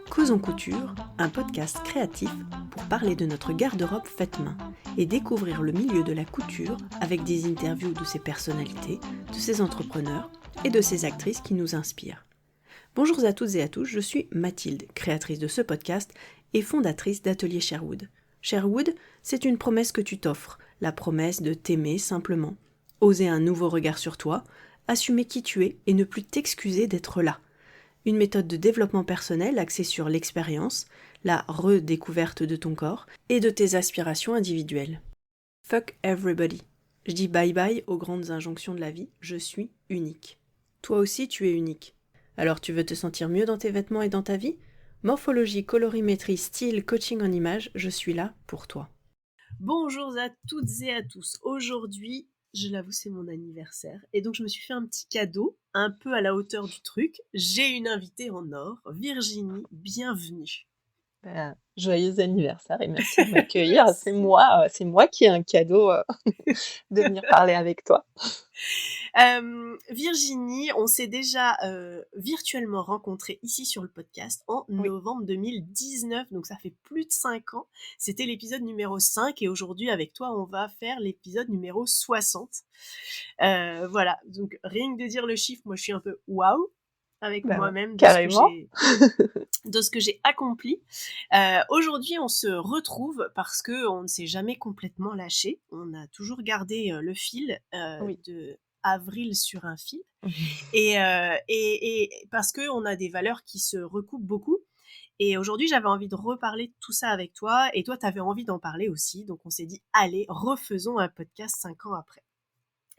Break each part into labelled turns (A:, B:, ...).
A: Causons Couture, un podcast créatif pour parler de notre garde-robe faite main et découvrir le milieu de la couture avec des interviews de ses personnalités, de ses entrepreneurs et de ses actrices qui nous inspirent. Bonjour à toutes et à tous, je suis Mathilde, créatrice de ce podcast et fondatrice d'Atelier Sherwood. Sherwood, c'est une promesse que tu t'offres, la promesse de t'aimer simplement, oser un nouveau regard sur toi, assumer qui tu es et ne plus t'excuser d'être là. Une méthode de développement personnel axée sur l'expérience, la redécouverte de ton corps et de tes aspirations individuelles. Fuck everybody. Je dis bye bye aux grandes injonctions de la vie, je suis unique. Toi aussi tu es unique. Alors tu veux te sentir mieux dans tes vêtements et dans ta vie ? Morphologie, colorimétrie, style, coaching en images, je suis là pour toi. Bonjour à toutes et à tous. Aujourd'hui, je l'avoue, c'est mon anniversaire. Et donc, je me suis fait un petit cadeau, un peu à la hauteur du truc. J'ai une invitée en or, Virginie, bienvenue.
B: Joyeux anniversaire et merci de m'accueillir. C'est moi qui ai un cadeau de venir parler avec toi.
A: Virginie, on s'est déjà virtuellement rencontrés ici sur le podcast en novembre 2019, donc ça fait plus de 5 ans. C'était l'épisode numéro 5 et aujourd'hui avec toi on va faire l'épisode numéro 60. Voilà, donc rien que de dire le chiffre, moi je suis un peu waouh avec moi-même de ce que j'ai accompli. Aujourd'hui, on se retrouve parce que on ne s'est jamais complètement lâché. On a toujours gardé le fil de avril sur un fil. Et parce que on a des valeurs qui se recoupent beaucoup. Et aujourd'hui, j'avais envie de reparler de tout ça avec toi. Et toi, tu avais envie d'en parler aussi. Donc, on s'est dit, allez, refaisons un podcast 5 ans après.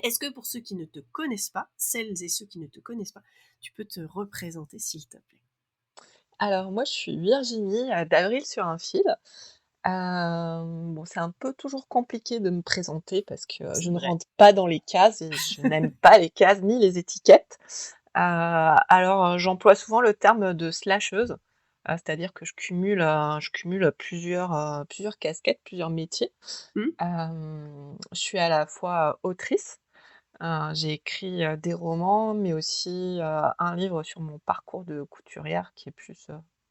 A: Est-ce que pour ceux qui ne te connaissent pas, celles et ceux qui ne te connaissent pas, tu peux te représenter s'il te plaît ?
B: Alors moi, je suis Virginie d'Avril sur un fil. C'est un peu toujours compliqué de me présenter parce que je ne rentre pas dans les cases et je n'aime pas les cases ni les étiquettes. Alors j'emploie souvent le terme de slasheuse, c'est-à-dire que je cumule plusieurs casquettes, plusieurs métiers. Je suis à la fois autrice. J'ai écrit des romans, mais aussi un livre sur mon parcours de couturière qui est plus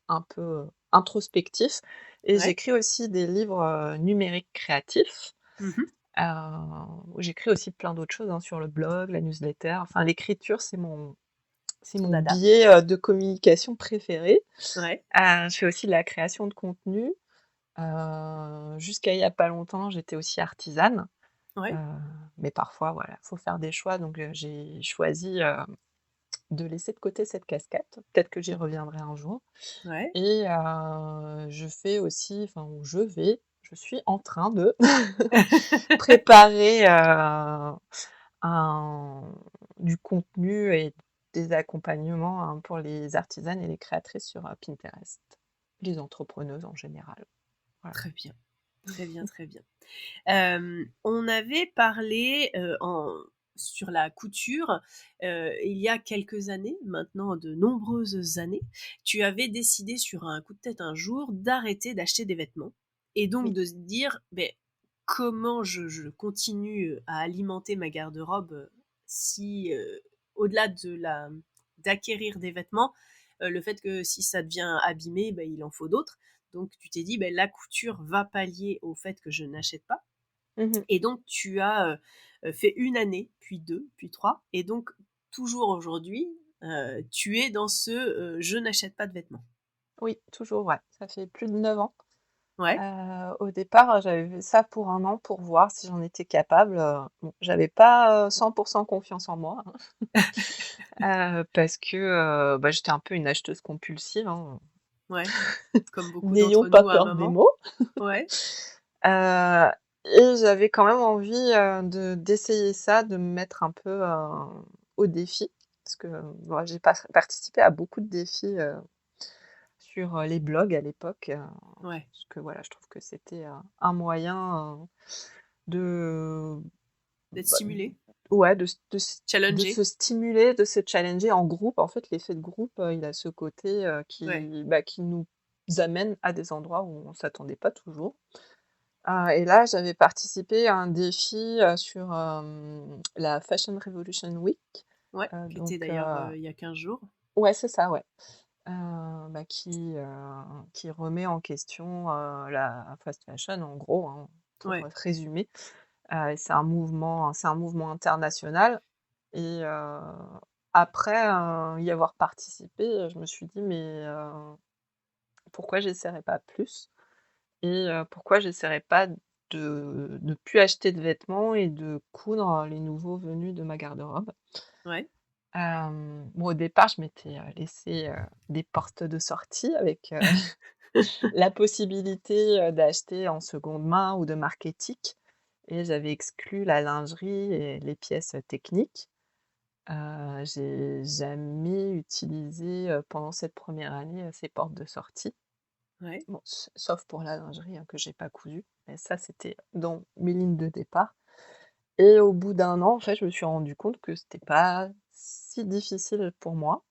B: un peu introspectif. Et j'écris aussi des livres numériques créatifs. J'écris aussi plein d'autres choses sur le blog, la newsletter. Enfin, l'écriture, c'est mon biais de communication préféré. Je fais aussi de la création de contenu. Jusqu'à il n'y a pas longtemps, j'étais aussi artisane. Mais parfois, voilà, faut faire des choix. Donc, j'ai choisi de laisser de côté cette casquette. Peut-être que j'y reviendrai un jour. Et je suis en train de préparer du contenu et des accompagnements pour les artisanes et les créatrices sur Pinterest, les entrepreneuses en général.
A: Voilà. Très bien. Très bien, très bien. On avait parlé sur la couture il y a quelques années, maintenant de nombreuses années. Tu avais décidé sur un coup de tête un jour d'arrêter d'acheter des vêtements et donc de se dire comment je continue à alimenter ma garde-robe si au-delà d'acquérir des vêtements, le fait que si ça devient abîmé, il en faut d'autres. Donc, tu t'es dit, la couture va pallier au fait que je n'achète pas. Et donc, tu as fait 1 année, puis 2, puis 3. Et donc, toujours aujourd'hui, tu es dans ce je n'achète pas de vêtements.
B: Oui, toujours, ouais. Ça fait plus de 9 ans. Au départ, j'avais fait ça pour 1 an pour voir si j'en étais capable. J'avais pas 100% confiance en moi. Parce que j'étais un peu une acheteuse compulsive.
A: Comme beaucoup
B: N'ayons
A: d'entre
B: pas
A: nous
B: peur des mots. Et j'avais quand même envie d'essayer ça, de me mettre un peu au défi. Parce que j'ai participé à beaucoup de défis sur les blogs à l'époque. Parce que je trouve que c'était un moyen
A: d'être stimulé.
B: De se stimuler, de se challenger en groupe. En fait, l'effet de groupe, il a ce côté qui nous amène à des endroits où on ne s'attendait pas toujours. Et là, j'avais participé à un défi, sur, la Fashion Revolution Week,
A: Ouais, qui était
B: donc
A: d'ailleurs, il y a 15 jours.
B: ouais, c'est ça, ouais. Qui remet en question, la fast fashion en gros, hein, pour,
A: Ouais,
B: résumer. C'est un mouvement international et après, y avoir participé, je me suis dit: «Mais, pourquoi j'essaierais pas plus?» et pourquoi j'essaierais pas de ne plus acheter de vêtements et de coudre les nouveaux venus de ma garde-robe.
A: ouais,
B: Bon, au départ, je m'étais, laissé, des portes de sortie avec, la possibilité, d'acheter en seconde main ou de marque éthique et j'avais exclu la lingerie et les pièces, techniques. J'ai jamais utilisé, pendant cette première année, ces portes de sortie.
A: ouais,
B: Bon, sauf pour la lingerie, hein, que j'ai pas cousue, mais ça, c'était dans mes lignes de départ et au bout d'un an, en fait, je me suis rendu compte que c'était pas si difficile pour moi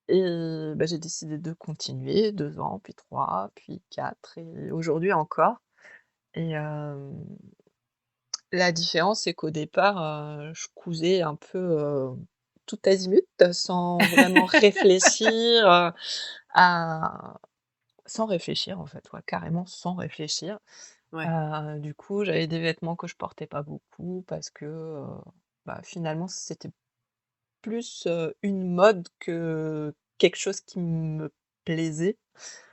B: et bah, j'ai décidé de continuer 2 ans, puis 3, puis 4 et aujourd'hui encore et la différence, c'est qu'au départ, je cousais un peu, tout azimut, sans vraiment réfléchir, à sans réfléchir en fait, ouais, carrément sans réfléchir.
A: ouais,
B: Du coup, j'avais des vêtements que je portais pas beaucoup parce que, bah, finalement, c'était plus, une mode que quelque chose qui me plaisait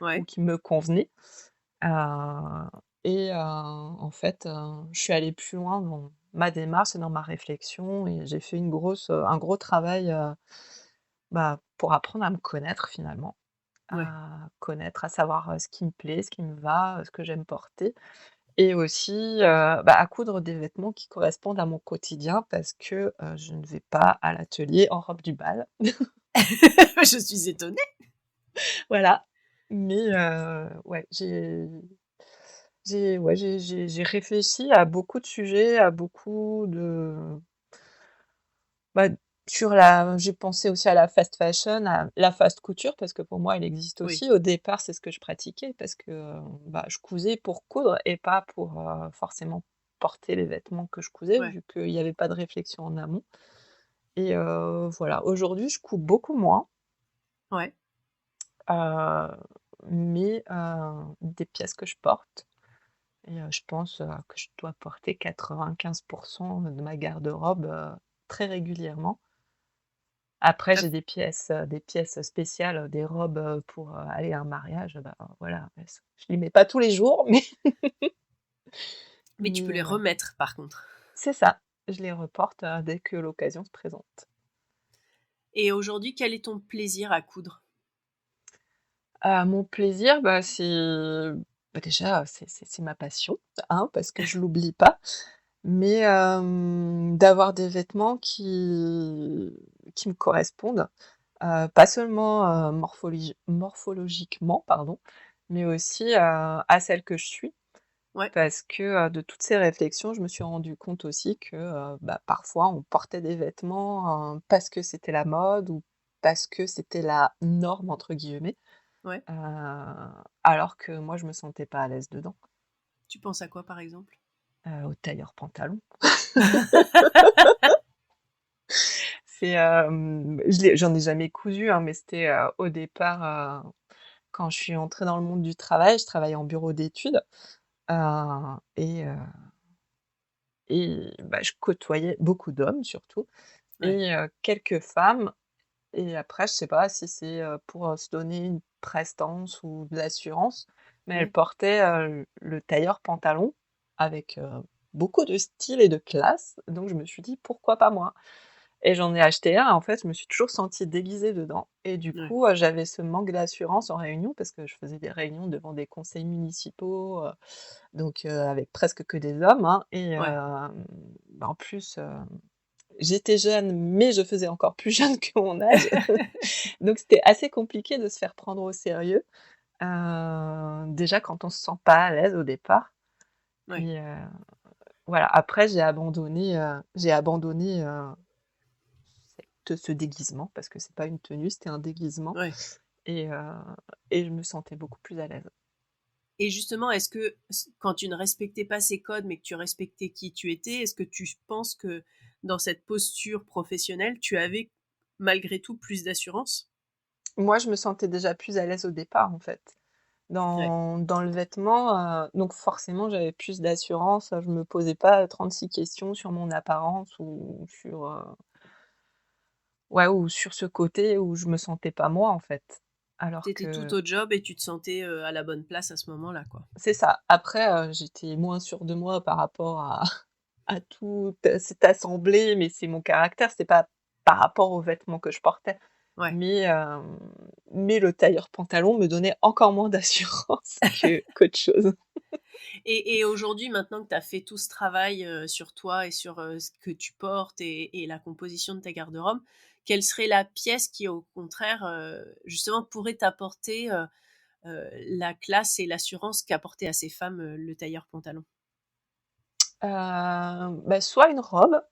B: ou
A: ouais.
B: qui me convenait. Heu en fait, je suis allée plus loin dans ma démarche et dans ma réflexion et j'ai fait un gros travail, bah, pour apprendre à me connaître finalement,
A: Ouais.
B: à savoir, ce qui me plaît, ce qui me va, ce que j'aime porter et aussi, bah, à coudre des vêtements qui correspondent à mon quotidien parce que, je ne vais pas à l'atelier en robe du bal.
A: Je suis étonnée.
B: Voilà, mais ouais, j'ai réfléchi à beaucoup de sujets, à beaucoup de bah, j'ai pensé aussi à la fast fashion, à la fast couture parce que pour moi elle existe
A: Oui,
B: aussi. Au départ, c'est ce que je pratiquais parce que, bah, je cousais pour coudre et pas pour, forcément porter les vêtements que je cousais
A: ouais,
B: vu qu'il y avait pas de réflexion en amont et voilà. Aujourd'hui, je couds beaucoup moins,
A: ouais.
B: heu, mais des pièces que je porte et je pense, que je dois porter 95 de ma garde-robe, très régulièrement. Après,
A: Tu
B: j'ai des pièces spéciales, des robes, pour, aller à un mariage, bah, voilà, je les mets pas tous les jours, mais
A: mais tu peux les
B: voilà.
A: remettre par contre.
B: C'est ça, je les reporte, dès que l'occasion se présente.
A: Et aujourd'hui, quel est ton plaisir à coudre?
B: Mon plaisir, bah, bah, déjà, c'est ma passion, hein, parce que je l'oublie pas, mais d'avoir des vêtements qui me correspondent. Pas seulement, morphologiquement, pardon, mais aussi, à celle que je suis.
A: Ouais,
B: Parce que, de toutes ces réflexions, je me suis rendu compte aussi que, bah, parfois on portait des vêtements, parce que c'était la mode ou parce que c'était «la norme» entre guillemets,
A: ouais.
B: heu, alors que moi je me sentais pas à l'aise dedans.
A: Tu penses à quoi par exemple?
B: Au tailleur pantalon. J'en ai jamais cousu, hein, mais c'était, au départ, quand je suis entrée dans le monde du travail, je travaillais en bureau d'études, heu et heu bah, je côtoyais beaucoup d'hommes surtout
A: Ouais.
B: et quelques femmes et après je sais pas si c'est, pour, se donner une prestance ou de l'assurance, mais elles
A: Mmh.
B: portaient, le tailleur pantalon avec, beaucoup de style et de classe, donc je me suis dit: «Pourquoi pas moi?» et j'en ai acheté un, en fait, je me suis toujours sentie déguisée dedans et du
A: Ouais.
B: coup, j'avais ce manque d'assurance en réunion parce que je faisais des réunions devant des conseils municipaux, donc avec presque que des hommes, hein et
A: Ouais.
B: bah, en plus, j'étais jeune, mais je faisais encore plus jeune que mon âge, donc c'était assez compliqué de se faire prendre au sérieux, déjà quand on se sent pas à l'aise au départ
A: Ouais.
B: et voilà. Après j'ai abandonné, ce déguisement parce que c'est pas une tenue, c'était un déguisement
A: Ouais.
B: et heu et je me sentais beaucoup plus à l'aise.
A: Et justement, est-ce que quand tu ne respectais pas ces codes, mais que tu respectais qui tu étais, est-ce que tu penses que dans cette posture professionnelle, tu avais malgré tout plus d'assurance?
B: Moi, je me sentais déjà plus à l'aise au départ, en fait.
A: Ouais.
B: Dans le vêtement, donc forcément, j'avais plus d'assurance, je me posais pas 36 questions sur mon apparence ou sur, ouais, ou sur ce côté où je me sentais pas moi, en fait. Alors
A: T'étais tout
B: que
A: au job et tu te sentais, à la bonne place à ce moment-là, quoi.
B: c'est ça. Après, j'étais moins sûre de moi par rapport à à toute cette assemblée, mais c'est mon caractère, c'est pas par rapport aux vêtements que je portais.
A: Ouais.
B: Mais le tailleur pantalon me donnait encore moins d'assurance que qu'autre chose.
A: Et aujourd'hui, maintenant que tu as fait tout ce travail, sur toi et sur, ce que tu portes et la composition de ta garde-robe, quelle serait la pièce qui, au contraire, justement pourrait t'apporter, la classe et l'assurance qu'apportait à ces femmes, le tailleur pantalon?
B: Bah, soit une robe,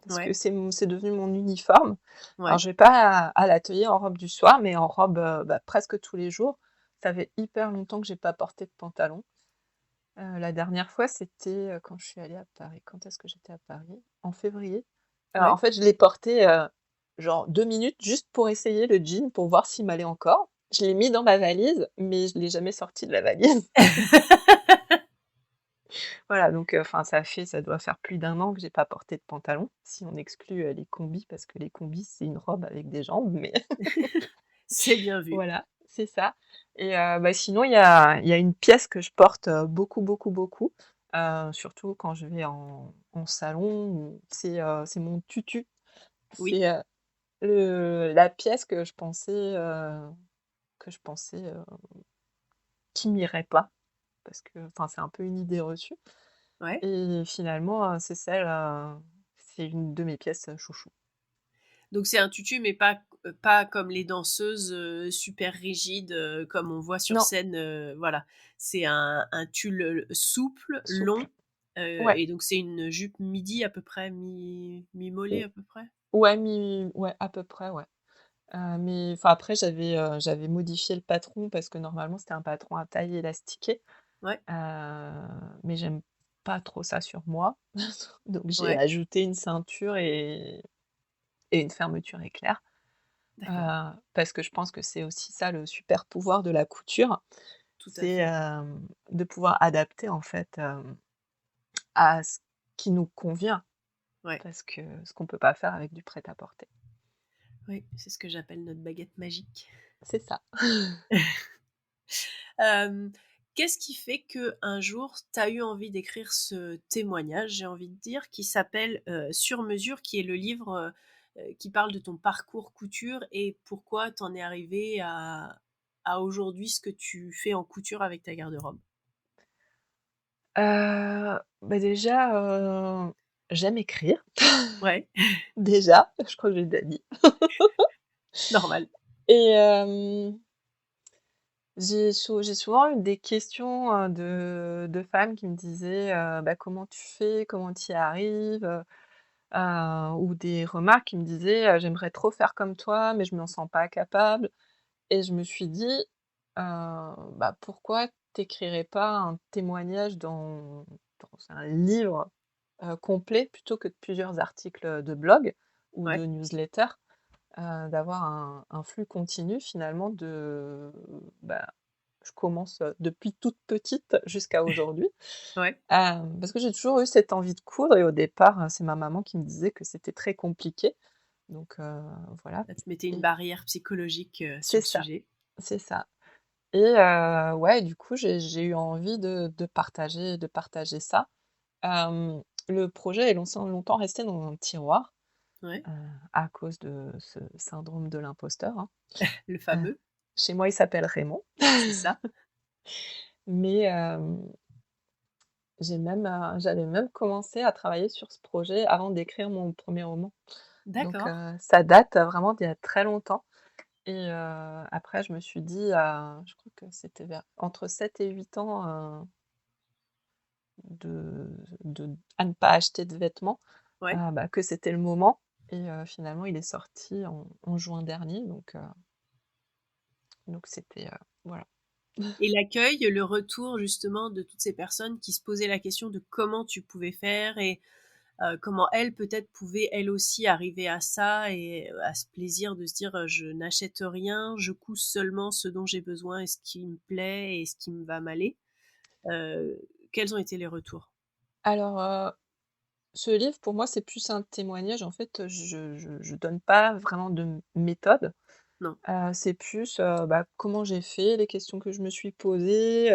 B: parce que
A: Ouais,
B: c'est devenu mon uniforme. Alors
A: ouais,
B: je vais pas à l'atelier en robe du soir, mais en robe, bah, presque tous les jours. Ça fait hyper longtemps que j'ai pas porté de pantalon. La dernière fois, c'était, quand je suis allée à Paris. Quand est-ce que j'étais à Paris? En février. En
A: ouais.
B: fait, je l'ai porté, genre 2 minutes juste pour essayer le jean, pour voir s'il m'allait encore. Je l'ai mis dans ma valise, mais je l'ai jamais sorti de la valise. Voilà, donc enfin, ça doit faire plus d'1 an que j'ai pas porté de pantalon, si on exclut, les combis, parce que les combis, c'est une robe avec des jambes, mais
A: C'est bien vu.
B: voilà, c'est ça. Et bah, sinon, il y a une pièce que je porte, beaucoup, beaucoup, beaucoup, surtout quand je vais en salon, c'est mon tutu.
A: Oui,
B: C'est, la pièce que je pensais, qui m'irait pas, parce que enfin, c'est un peu une idée reçue.
A: ouais.
B: Et finalement, c'est une de mes pièces, chouchou.
A: Donc c'est un tutu, mais pas comme les danseuses, super rigides, comme on voit sur
B: Non,
A: scène, voilà. C'est un tulle, souple, long,
B: souple. Ouais,
A: et donc c'est une jupe midi à peu près, mi-mollet
B: ou
A: à peu près?
B: ouais, à peu près, ouais. Mais enfin après j'avais modifié le patron parce que normalement c'était un patron à taille élastiquée,
A: Ouais,
B: heu, mais j'aime pas trop ça sur moi. Donc j'ai
A: ouais,
B: ajouté une ceinture et une fermeture éclair,
A: d'accord,
B: parce que je pense que c'est aussi ça le super pouvoir de la couture,
A: tout à
B: c'est,
A: fait.
B: de pouvoir adapter en fait, à ce qui nous convient,
A: Ouais,
B: parce que ce qu'on peut pas faire avec du prêt-à-porter.
A: oui, c'est ce que j'appelle notre baguette magique.
B: C'est ça.
A: Hem, Qu'est-ce qui fait que un jour, tu as eu envie d'écrire ce témoignage, j'ai envie de dire, qui s'appelle, «Sur mesure», qui est le livre, qui parle de ton parcours couture et pourquoi tu en es arrivé à aujourd'hui ce que tu fais en couture avec ta garde-robe?
B: Bah, déjà, j'aime écrire,
A: Ouais,
B: déjà, je crois que je l'ai déjà dit.
A: normal.
B: Et j'ai souvent eu des questions, de femmes qui me disaient, «Bah, comment tu fais? Comment tu y arrives?» Ou des remarques qui me disaient, «J'aimerais trop faire comme toi, mais je m'en sens pas capable». Et je me suis dit, «Bah, pourquoi t'écrirais pas un témoignage dans un livre, complet plutôt que de plusieurs articles, de blog ou
A: Ouais,
B: de newsletter?» D'avoir un flux continu finalement bah, je commence, depuis toute petite jusqu'à aujourd'hui.
A: ouais.
B: Parce que j'ai toujours eu cette envie de coudre et au départ, c'est ma maman qui me disait que c'était très compliqué. Donc voilà.
A: Là, tu mettais une
B: Et
A: barrière psychologique, sur
B: c'est
A: le
B: ça,
A: sujet.
B: c'est ça. Et ouais, du coup, j'ai eu envie de partager ça. Le projet est longtemps resté dans un tiroir,
A: Ouais,
B: heu, à cause de ce syndrome de l'imposteur, hein.
A: le
B: Heu,
A: fameux,
B: Chez moi, il s'appelle Raymond.
A: c'est ça.
B: Mais j'avais même commencé à travailler sur ce projet avant d'écrire mon premier roman. Donc
A: D'accord.
B: ça date vraiment d'il y a très longtemps. Et après je me suis dit je crois que c'était vers entre 7 et 8 ans, à ne pas acheter de vêtements,
A: Ouais.
B: bah, que c'était le moment. Et finalement il est sorti en juin dernier, donc c'était, voilà.
A: Et l'accueil, le retour justement de toutes ces personnes qui se posaient la question de comment tu pouvais faire et comment elles peut-être pouvaient elles aussi arriver à ça et à ce plaisir de se dire je n'achète rien, je couds seulement ce dont j'ai besoin et ce qui me plaît et ce qui me va m'aller. Quels ont été les retours?
B: Alors, ce livre pour moi, c'est plus un témoignage. En fait, je donne pas vraiment de méthode.
A: Non.
B: C'est plus, comment j'ai fait, les questions que je me suis posées,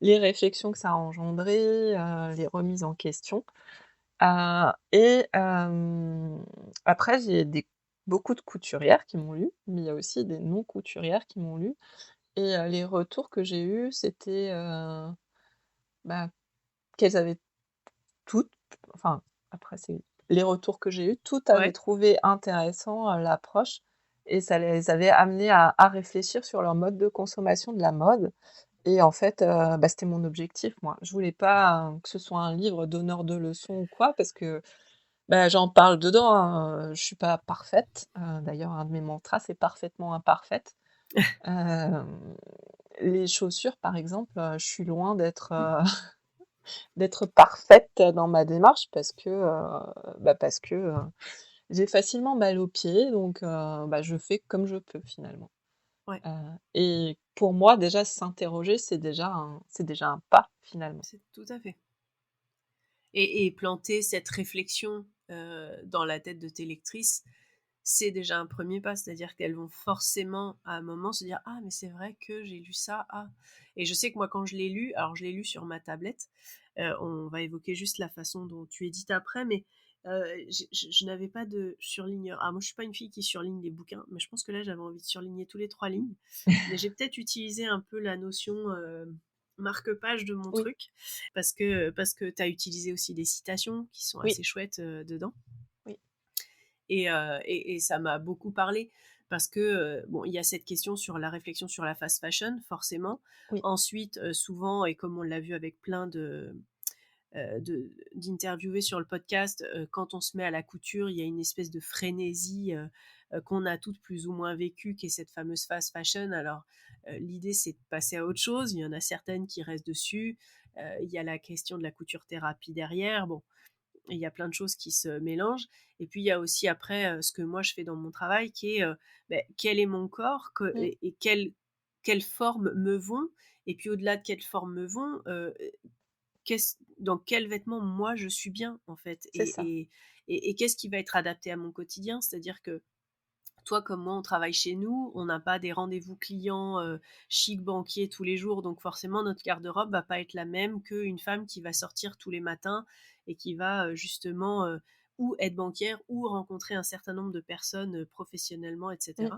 B: les réflexions que ça a engendrées, les remises en question. Et après beaucoup de couturières qui m'ont lu, mais il y a aussi des non couturières qui m'ont lu et les retours que j'ai eus, c'était, bah, qu'elles avaient toutes enfin, après c'est les retours que j'ai eus, toutes avaient
A: Ouais.
B: trouvé intéressant, l'approche et ça les avait amenées à réfléchir sur leur mode de consommation de la mode et en fait, c'était mon objectif moi. Je voulais pas, que ce soit un livre donneur de leçons ou quoi parce que, j'en parle dedans, hein, je suis pas parfaite, d'ailleurs un de mes mantras c'est «parfaitement imparfaite». Hem, les chaussures par exemple, je suis loin d'être parfaite dans ma démarche parce que, j'ai facilement mal aux pieds donc je fais comme je peux finalement.
A: Ouais,
B: Heu et pour moi déjà s'interroger, c'est déjà un pas finalement.
A: c'est tout à fait. Et planter cette réflexion, dans la tête de tes lectrices, c'est déjà un premier pas. C'est-à-dire qu'elles vont forcément, à un moment, se dire: «Ah mais c'est vrai que j'ai lu ça, ah» et je sais que moi quand je l'ai lu, alors je l'ai lu sur ma tablette, on va évoquer juste la façon dont tu édites après, mais je n'avais pas de surligneur. Alors moi je suis pas une fille qui surligne les bouquins, mais je pense que là j'avais envie de surligner tous les 3 lignes. Mais j'ai peut-être utilisé un peu la notion, marque-page de mon
B: Oui,
A: truc parce que tu as utilisé aussi des citations qui sont
B: oui,
A: assez chouettes, dedans
B: oui,
A: et ça m'a beaucoup parlé parce que, bon, il y a cette question sur la réflexion sur la fast fashion, forcément.
B: oui,
A: Ensuite, souvent et comme on l'a vu avec plein d'interviewés sur le podcast, quand on se met à la couture, il y a une espèce de frénésie qu'on a toutes plus ou moins vécue, qui est cette fameuse fast fashion. Alors, l'idée, c'est de passer à autre chose. Il y en a certaines qui restent dessus. Il y a la question de la couture thérapie derrière. Bon, il y a plein de choses qui se mélangent. Et puis, il y a aussi après ce que moi je fais dans mon travail, qui est quel est mon corps
B: mmh,
A: et quelles formes me vont. Et puis, au-delà de quelles formes me vont, dans quels vêtements moi je suis bien en fait
B: c'est ça.
A: et qu'est-ce qui va être adapté à mon quotidien. C'est-à-dire que toi comme moi on travaille chez nous, on n'a pas des rendez-vous clients chic banquiers tous les jours, donc forcément notre garde-robe va pas être la même qu'une femme qui va sortir tous les matins et qui va justement ou être banquière ou rencontrer un certain nombre de personnes professionnellement,
B: Mmh,
A: etc.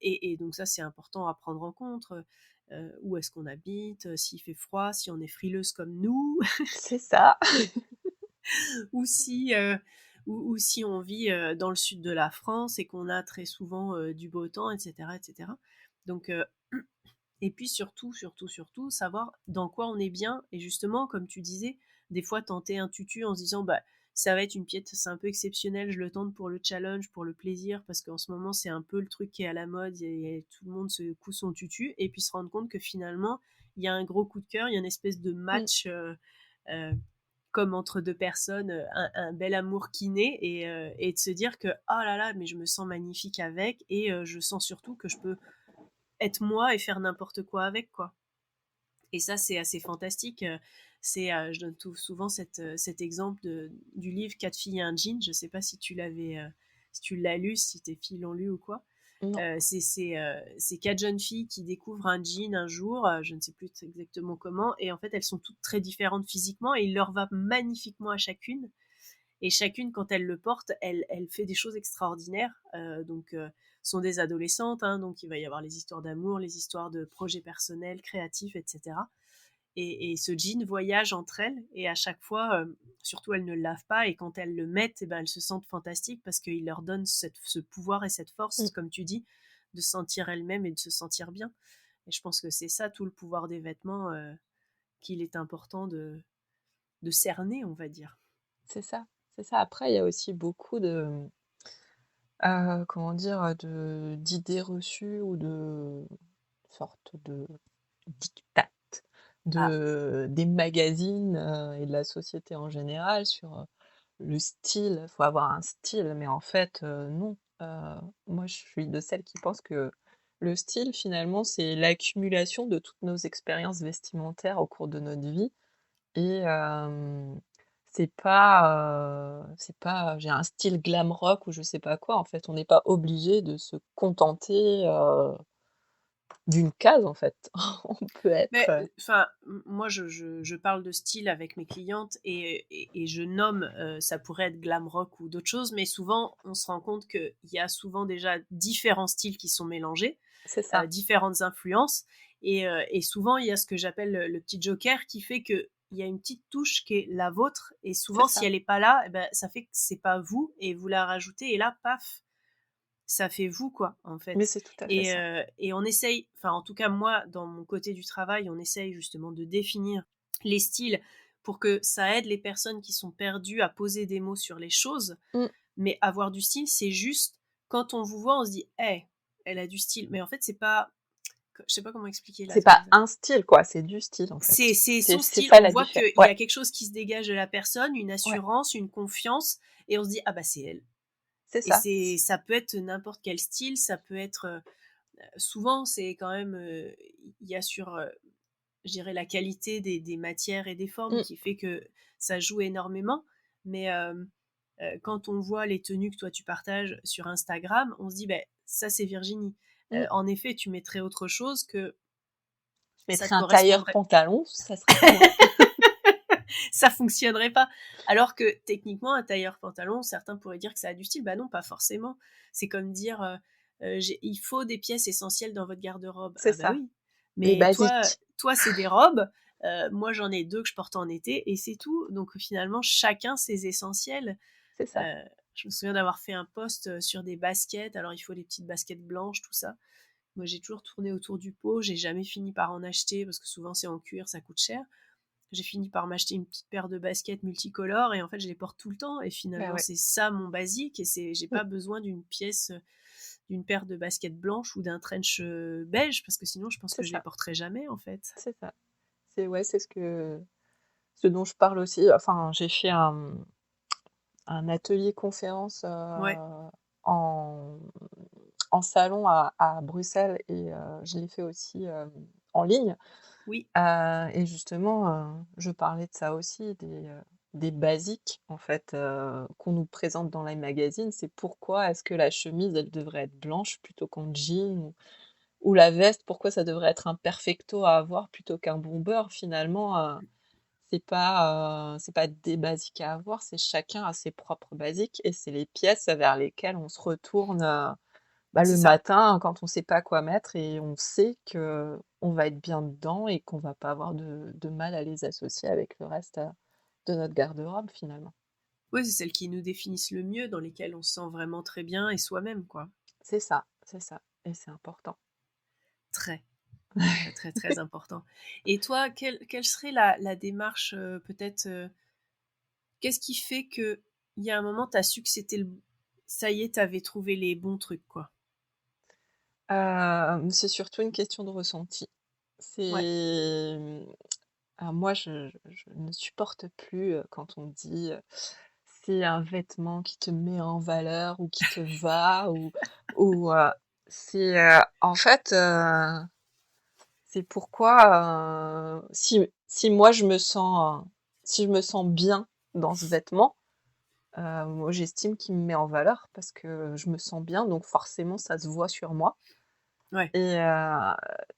A: Et donc ça, c'est important à prendre en compte. Où est-ce qu'on habite, s'il fait froid, si on est frileuse comme nous,
B: c'est ça.
A: ou si, ou si on vit dans le sud de la France et qu'on a très souvent du beau temps, etc., etc. Donc, et puis surtout, surtout, surtout, savoir dans quoi on est bien. Et justement, comme tu disais, des fois tenter un tutu en se disant, bah, ça va être une pièce un peu exceptionnelle, je le tente pour le challenge, pour le plaisir, parce qu'en ce moment, c'est un peu le truc qui est à la mode et tout le monde se coud son tutu. Et puis se rendre compte que finalement, il y a un gros coup de cœur, il y a une espèce de
B: Mmh,
A: match euh, comme entre deux personnes, un bel amour qui naît et de se dire que, oh là là, mais je me sens magnifique avec et je sens surtout que je peux être moi et faire n'importe quoi avec, quoi. Et ça, c'est assez fantastique. Je donne souvent cet exemple du livre Quatre filles et un jean. Je ne sais pas si tu si tu l'as lu, si tes filles l'ont lu ou quoi.
B: non,
A: C'est quatre jeunes filles qui découvrent un jean un jour, je ne sais plus exactement comment, et en fait elles sont toutes très différentes physiquement et il leur va magnifiquement à chacune. Et chacune, quand elle le porte, elle fait des choses extraordinaires. Donc, sont des adolescentes, hein, donc il va y avoir les histoires d'amour, les histoires de projets personnels, créatifs, etc. Et ce jean voyage entre elles, et à chaque fois, surtout elles ne le lavent pas, et quand elles le mettent, eh ben, elles se sentent fantastiques parce qu'il leur donne ce pouvoir et cette
B: mmh,
A: force, comme tu dis, de se sentir elles-mêmes et de se sentir bien. Et je pense que c'est ça tout le pouvoir des vêtements qu'il est important de cerner, on va dire.
B: c'est ça, c'est ça. Après, il y a aussi beaucoup comment dire? D'idées reçues ou de sorte de diktat
A: Ah,
B: des magazines, et de la société en général sur, le style. Il faut avoir un style, mais en fait, non. Moi, je suis de celles qui pensent que le style, finalement, c'est l'accumulation de toutes nos expériences vestimentaires au cours de notre vie et c'est pas, j'ai un style glam rock ou je sais pas quoi. En fait, on n'est pas obligé de se contenter, d'une case, en fait. On peut être,
A: mais enfin, moi, je parle de style avec mes clientes et je nomme, ça pourrait être glam rock ou d'autres choses, mais souvent, on se rend compte qu'il y a souvent déjà différents styles qui sont mélangés,
B: c'est ça,
A: différentes influences, et souvent, il y a ce que j'appelle le petit joker qui fait que il y a une petite touche qui est la vôtre, et
B: c'est
A: souvent, si
B: ça.
A: elle n'est pas là, eh ben, ça fait que c'est pas vous, et vous la rajoutez, et là, paf, ça fait vous, quoi, en
B: Mais
A: fait.
B: c'est tout à fait
A: Et,
B: ça.
A: et on essaye, enfin, en tout cas, moi, dans mon côté du travail, on essaye justement de définir les styles pour que ça aide les personnes qui sont perdues à poser des mots sur les choses.
B: Mmh.
A: Mais avoir du style, c'est juste, quand on vous voit, on se dit, hé, elle a du style. Mais en fait, c'est pas, je sais pas comment expliquer là.
B: C'est pas un style, quoi, c'est du style, en fait.
A: C'est
B: C'est
A: son
B: c'est
A: style.
B: ça
A: On
B: la
A: voit
B: différence.
A: qu'il y
B: Ouais,
A: a quelque chose qui se dégage de la personne, une
B: ouais,
A: assurance, une confiance, et on se dit, ah bah c'est elle.
B: c'est
A: Et
B: ça.
A: ça peut être n'importe quel style, ça peut être souvent, c'est quand même, il y a sur, je dirais, la qualité des matières et des formes
B: Mmh,
A: qui fait que ça joue énormément. Mais quand on voit les tenues que toi tu partages sur Instagram, on se dit, ben ça c'est Virginie.
B: mmh.
A: En effet, tu mettrais autre chose que
B: Je
A: ça
B: mettrais
A: te
B: un tailleur
A: correspondrait.
B: pantalon, ça serait pas moi.
A: Ça fonctionnerait pas. Alors que techniquement, un tailleur pantalon, certains pourraient dire que ça a du style. Bah non, pas forcément. C'est comme dire, il faut des pièces essentielles dans votre garde-robe.
B: C'est
A: Ah bah
B: ça.
A: oui.
B: Mais
A: Mais toi,
B: basique.
A: toi c'est des robes. Moi, j'en ai deux que je porte en été et c'est tout. Donc finalement, chacun ses essentiels.
B: C'est ça.
A: Je me souviens d'avoir fait un post sur des baskets. Alors il faut des petites baskets blanches, tout ça. Moi, j'ai toujours tourné autour du pot. J'ai jamais fini par en acheter parce que souvent c'est en cuir, ça coûte cher. J'ai fini par m'acheter une petite paire de baskets multicolores et en fait je les porte tout le temps et
B: Bah,
A: finalement
B: ouais.
A: c'est ça mon basique, et j'ai
B: Mmh,
A: pas besoin d'une pièce, d'une paire de baskets blanches ou d'un trench beige, parce que sinon je pense
B: c'est
A: que je les
B: ça,
A: porterai jamais en fait.
B: c'est ça. C'est ouais, c'est ce dont je parle aussi. Enfin, j'ai fait un atelier conférence,
A: Ouais,
B: en en salon à Bruxelles et je l'ai fait aussi, en ligne.
A: oui,
B: Et justement, je parlais de ça aussi, des basiques en fait, qu'on nous présente dans les magazines. C'est pourquoi est-ce que la chemise, elle devrait être blanche plutôt qu'en jean ou la veste, pourquoi ça devrait être un perfecto à avoir plutôt qu'un bomber finalement, c'est pas des basiques à avoir, c'est chacun a ses propres basiques et c'est les pièces vers lesquelles on se retourne,
A: c'est
B: le
A: ça.
B: matin quand on sait pas quoi mettre et on sait qu'on va être bien dedans et qu'on va pas avoir de mal à les associer avec le reste, de notre garde-robe finalement.
A: Oui, c'est celles qui nous définissent le mieux, dans lesquelles on se sent vraiment très bien et soi-même, quoi.
B: C'est ça et c'est important.
A: Très, très, très, très important. Et toi, quelle serait la démarche, peut-être, qu'est-ce qui fait que il y a un moment, tu as su que c'était le, ça y est, tu avais trouvé les bons trucs, quoi?
B: C'est surtout une question de ressenti.
A: Ouais.
B: C'est, moi je ne supporte plus, quand on dit, c'est un vêtement qui te met en valeur ou qui te va ou c'est, en fait, c'est pourquoi, si moi si je me sens bien dans ce vêtement, moi j'estime qu'il me met en valeur parce que je me sens bien, donc forcément ça se voit sur moi
A: Ouais,
B: et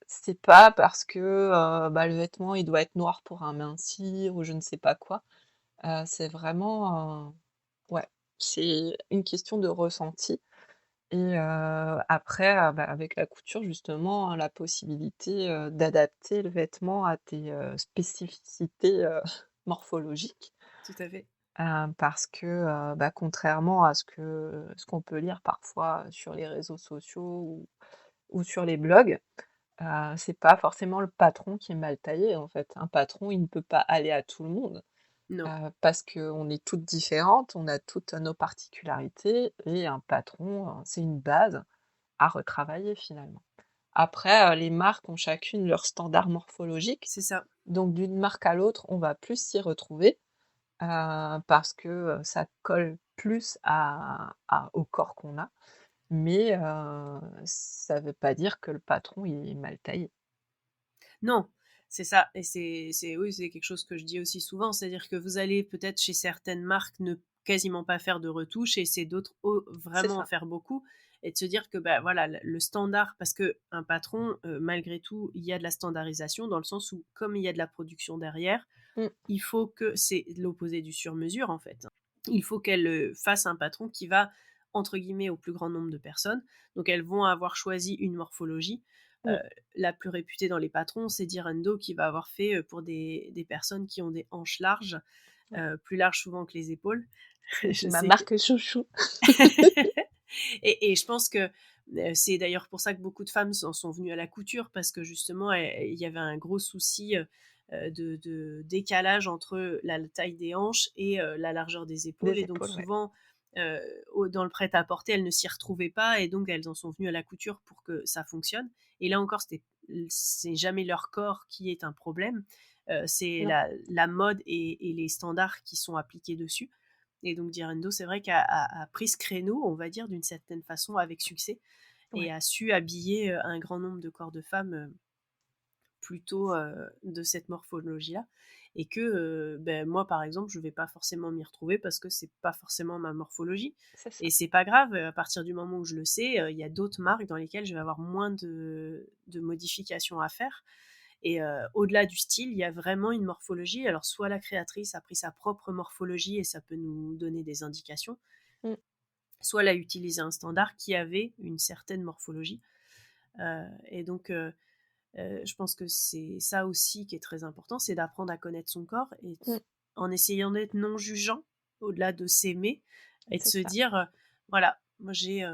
B: c'est pas parce que, le vêtement il doit être noir pour amincir ou je ne sais pas quoi. C'est vraiment, ouais, c'est une question de ressenti et après, avec la couture justement, la possibilité, d'adapter le vêtement à tes, spécificités, morphologiques.
A: tout à fait.
B: Parce que, contrairement à ce qu'on peut lire parfois sur les réseaux sociaux ou sur les blogs, c'est pas forcément le patron qui est mal taillé, en fait. Un patron, il ne peut pas aller à tout le monde.
A: Non.
B: Parce qu'on est toutes différentes, on a toutes nos particularités et un patron, c'est une base à retravailler finalement. Après, les marques ont chacune leur standard morphologique,
A: C'est ça.
B: donc d'une marque à l'autre, on va plus s'y retrouver, parce que, ça colle plus au corps qu'on a, mais ça veut pas dire que le patron, il est mal taillé.
A: Non, c'est ça et c'est oui, c'est quelque chose que je dis aussi souvent, c'est-à-dire que vous allez peut-être chez certaines marques ne quasiment pas faire de retouches et c'est d'autres
B: C'est
A: vraiment en
B: ça.
A: faire beaucoup et de se dire que, bah, voilà, le standard parce qu'un patron, malgré tout, il y a de la standardisation dans le sens où comme il y a de la production derrière,
B: Mmh.
A: il faut que c'est l'opposé du sur-mesure, en fait. Il faut qu'elle, fasse un patron qui va, entre guillemets, «au plus grand nombre de personnes». Donc elles vont avoir choisi une morphologie. Heu,
B: Mmh.
A: la plus réputée dans les patrons, c'est Direndo qui va avoir fait, pour des personnes qui ont des hanches larges,
B: Ouais.
A: plus larges souvent que les épaules.
B: C'est
A: Je
B: ma
A: sais que
B: marque chouchou.
A: et je pense que, c'est d'ailleurs pour ça que beaucoup de femmes en sont venues à la couture parce que justement, il y avait un gros souci, de décalage entre la taille des hanches et la largeur des épaules
B: Des
A: et donc
B: épaules, ouais.
A: souvent, heu, dans le prêt-à-porter, elles ne s'y retrouvaient pas et donc elles en sont venues à la couture pour que ça fonctionne et là encore, c'est jamais leur corps qui est un problème, c'est
B: Non.
A: la mode et les standards qui sont appliqués dessus et donc Direndo, c'est vrai qu'a pris ce créneau, on va dire, d'une certaine façon avec succès et
B: Ouais.
A: a su habiller un grand nombre de corps de femmes plutôt de cette morphologie-là. Et que ben, moi, par exemple, je vais pas forcément m'y retrouver parce que c'est pas forcément ma morphologie.
B: C'est ça.
A: Et c'est pas grave, à partir du moment où je le sais, il y a d'autres marques dans lesquelles je vais avoir moins de modifications à faire. Et au-delà du style, il y a vraiment une morphologie. Alors, soit la créatrice a pris sa propre morphologie et ça peut nous donner des indications,
B: Mmh.
A: soit elle a utilisé un standard qui avait une certaine morphologie. Et donc, je pense que c'est ça aussi qui est très important, c'est d'apprendre à connaître son corps et
B: Mmh.
A: en essayant d'être non jugeant, au-delà de s'aimer, et de
B: C'est
A: se
B: ça.
A: dire, voilà, moi j'ai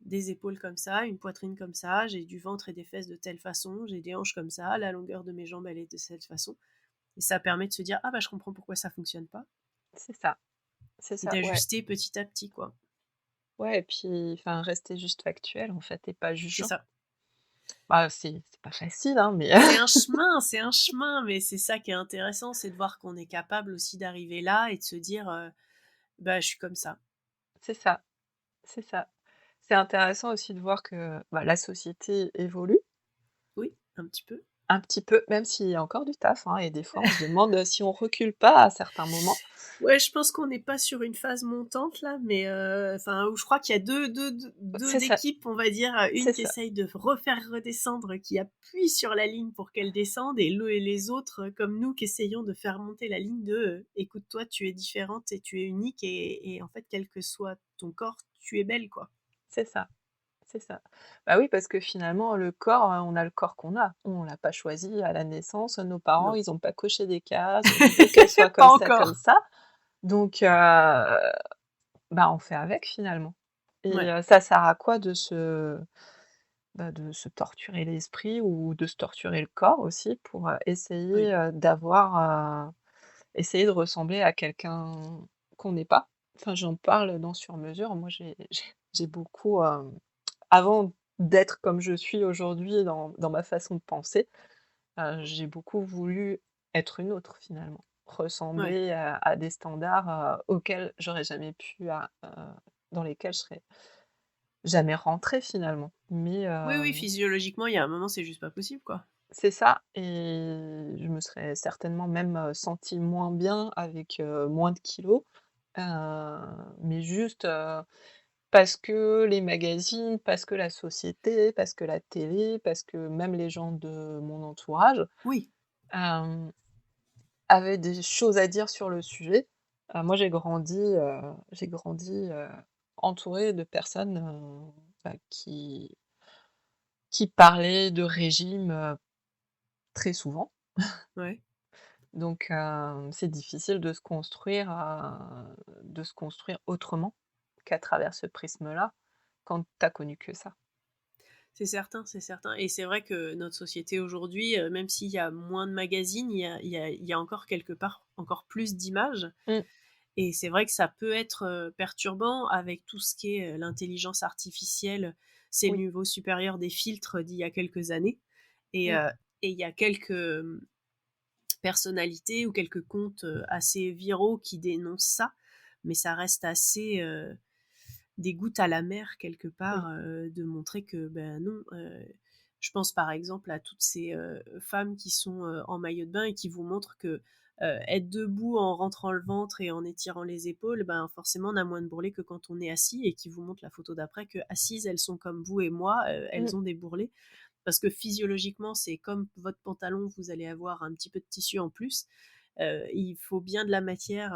A: des épaules comme ça, une poitrine comme ça, j'ai du ventre et des fesses de telle façon, j'ai des hanches comme ça, la longueur de mes jambes elle est de cette façon. Et ça permet de se dire, ah bah je comprends pourquoi ça fonctionne pas,
B: C'est ça. C'est
A: et
B: ça, ouais.
A: d'ajuster petit à petit, quoi.
B: Ouais et puis, enfin, rester juste factuel, en fait et pas
A: C'est
B: jugeant.
A: ça.
B: Bah, c'est pas facile, hein, mais
A: C'est un chemin, mais c'est ça qui est intéressant, c'est de voir qu'on est capable aussi d'arriver là et de se dire, bah, je suis comme ça.
B: c'est ça, c'est ça. C'est intéressant aussi de voir que, bah, la société évolue
A: Oui, un petit peu.
B: un petit peu, même s'il y a encore du taf, hein et des fois on se demande, si on recule pas à certains moments.
A: Ouais, je pense qu'on n'est pas sur une phase montante là, mais enfin, où je crois qu'il y a
B: C'est
A: deux
B: ça,
A: équipes, on va dire, une
B: c'est
A: qui
B: ça,
A: essaye de refaire redescendre, qui appuie sur la ligne pour qu'elle descende, et les autres, comme nous, qui essayons de faire monter la ligne de écoute-toi, tu es différente et tu es unique, et en fait, quel que soit ton corps, tu es belle, quoi.
B: c'est ça, c'est ça. Bah, oui, parce que finalement le corps, on a le corps qu'on a. On l'a pas choisi à la naissance, nos parents,
A: Non,
B: ils ont pas coché des cases, «Je veux qu'elle soit
A: pas
B: comme
A: encore.
B: ça», donc bah, on fait avec finalement et
A: Ouais,
B: ça sert à quoi de se torturer l'esprit ou de se torturer le corps aussi pour,
A: oui.
B: essayer de ressembler à quelqu'un qu'on n'est pas. Enfin, j'en parle dans Sur Mesure. Moi, j'ai beaucoup, avant d'être comme je suis aujourd'hui dans ma façon de penser, j'ai beaucoup voulu être une autre finalement.
A: Ouais.
B: Ressembler à des standards, auxquels j'aurais jamais pu dans lesquels je serais jamais rentrée finalement. Mais
A: Oui, oui, physiologiquement, il y a un moment, c'est juste pas possible, quoi.
B: c'est ça et je me serais certainement même, sentie moins bien avec, moins de kilos, mais juste, parce que les magazines, parce que la société, parce que la télé, parce que même les gens de mon entourage,
A: Oui,
B: hem, avaient des choses à dire sur le sujet. Moi j'ai grandi, entourée de personnes, bah, qui parlaient de régime, très souvent.
A: ouais.
B: Donc c'est difficile de se construire autrement qu'à travers ce prisme-là, quand tu as connu que ça.
A: C'est certain, c'est certain. Et c'est vrai que notre société aujourd'hui, même s'il y a moins de magazines, il y a encore quelque part encore plus d'images.
B: Mmh,
A: Et c'est vrai que ça peut être perturbant avec tout ce qui est l'intelligence artificielle. c'est le
B: Oui.
A: niveau supérieur des filtres d'il y a quelques années. Et
B: Mmh.
A: il y a quelques personnalités ou quelques comptes assez viraux qui dénoncent ça, mais ça reste assez des gouttes à la mer quelque part
B: Oui.
A: de montrer que ben non. Je pense par exemple à toutes ces femmes qui sont en maillot de bain et qui vous montrent que être debout en rentrant le ventre et en étirant les épaules, ben forcément on a moins de bourrelets que quand on est assis, et qui vous montrent la photo d'après que assises elles sont comme vous et moi,
B: Mmh.
A: elles ont des bourrelets parce que physiologiquement c'est comme votre pantalon, vous allez avoir un petit peu de tissu en plus. Il faut bien de la matière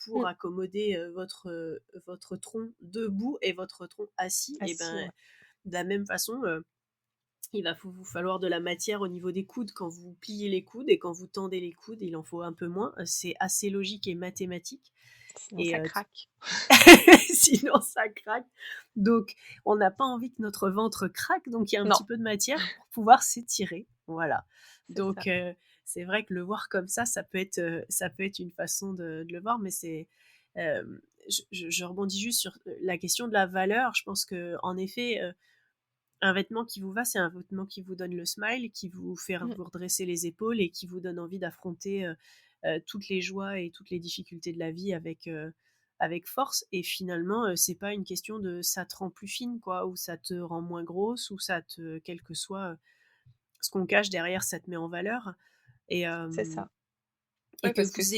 A: pour
B: Mmh.
A: accommoder votre tronc debout et votre tronc assis. Et
B: Assis,
A: ben
B: ouais.
A: de la même façon, il va vous falloir de la matière au niveau des coudes quand vous pliez les coudes, et quand vous tendez les coudes, il en faut un peu moins. C'est assez logique et mathématique.
B: Sinon
A: Et
B: ça craque.
A: sinon ça craque. Donc on n'a pas envie que notre ventre craque, donc il y a un
B: Non,
A: petit peu de matière pour pouvoir s'étirer. Voilà.
B: c'est ça.
A: Donc c'est vrai que le voir comme ça ça peut être une façon de le voir, mais c'est euh, je rebondis juste sur la question de la valeur. Je pense que en effet, un vêtement qui vous va, c'est un vêtement qui vous donne le smile, qui vous fait
B: Mmh.
A: vous redresser les épaules et qui vous donne envie d'affronter toutes les joies et toutes les difficultés de la vie avec force. Et finalement, c'est pas une question de ça te rend plus fine, quoi, ou ça te rend moins grosse, ou ça te, quel que soit ce qu'on cache derrière, ça te met en valeur. Et,
B: C'est ça.
A: et
B: Oui, parce que ça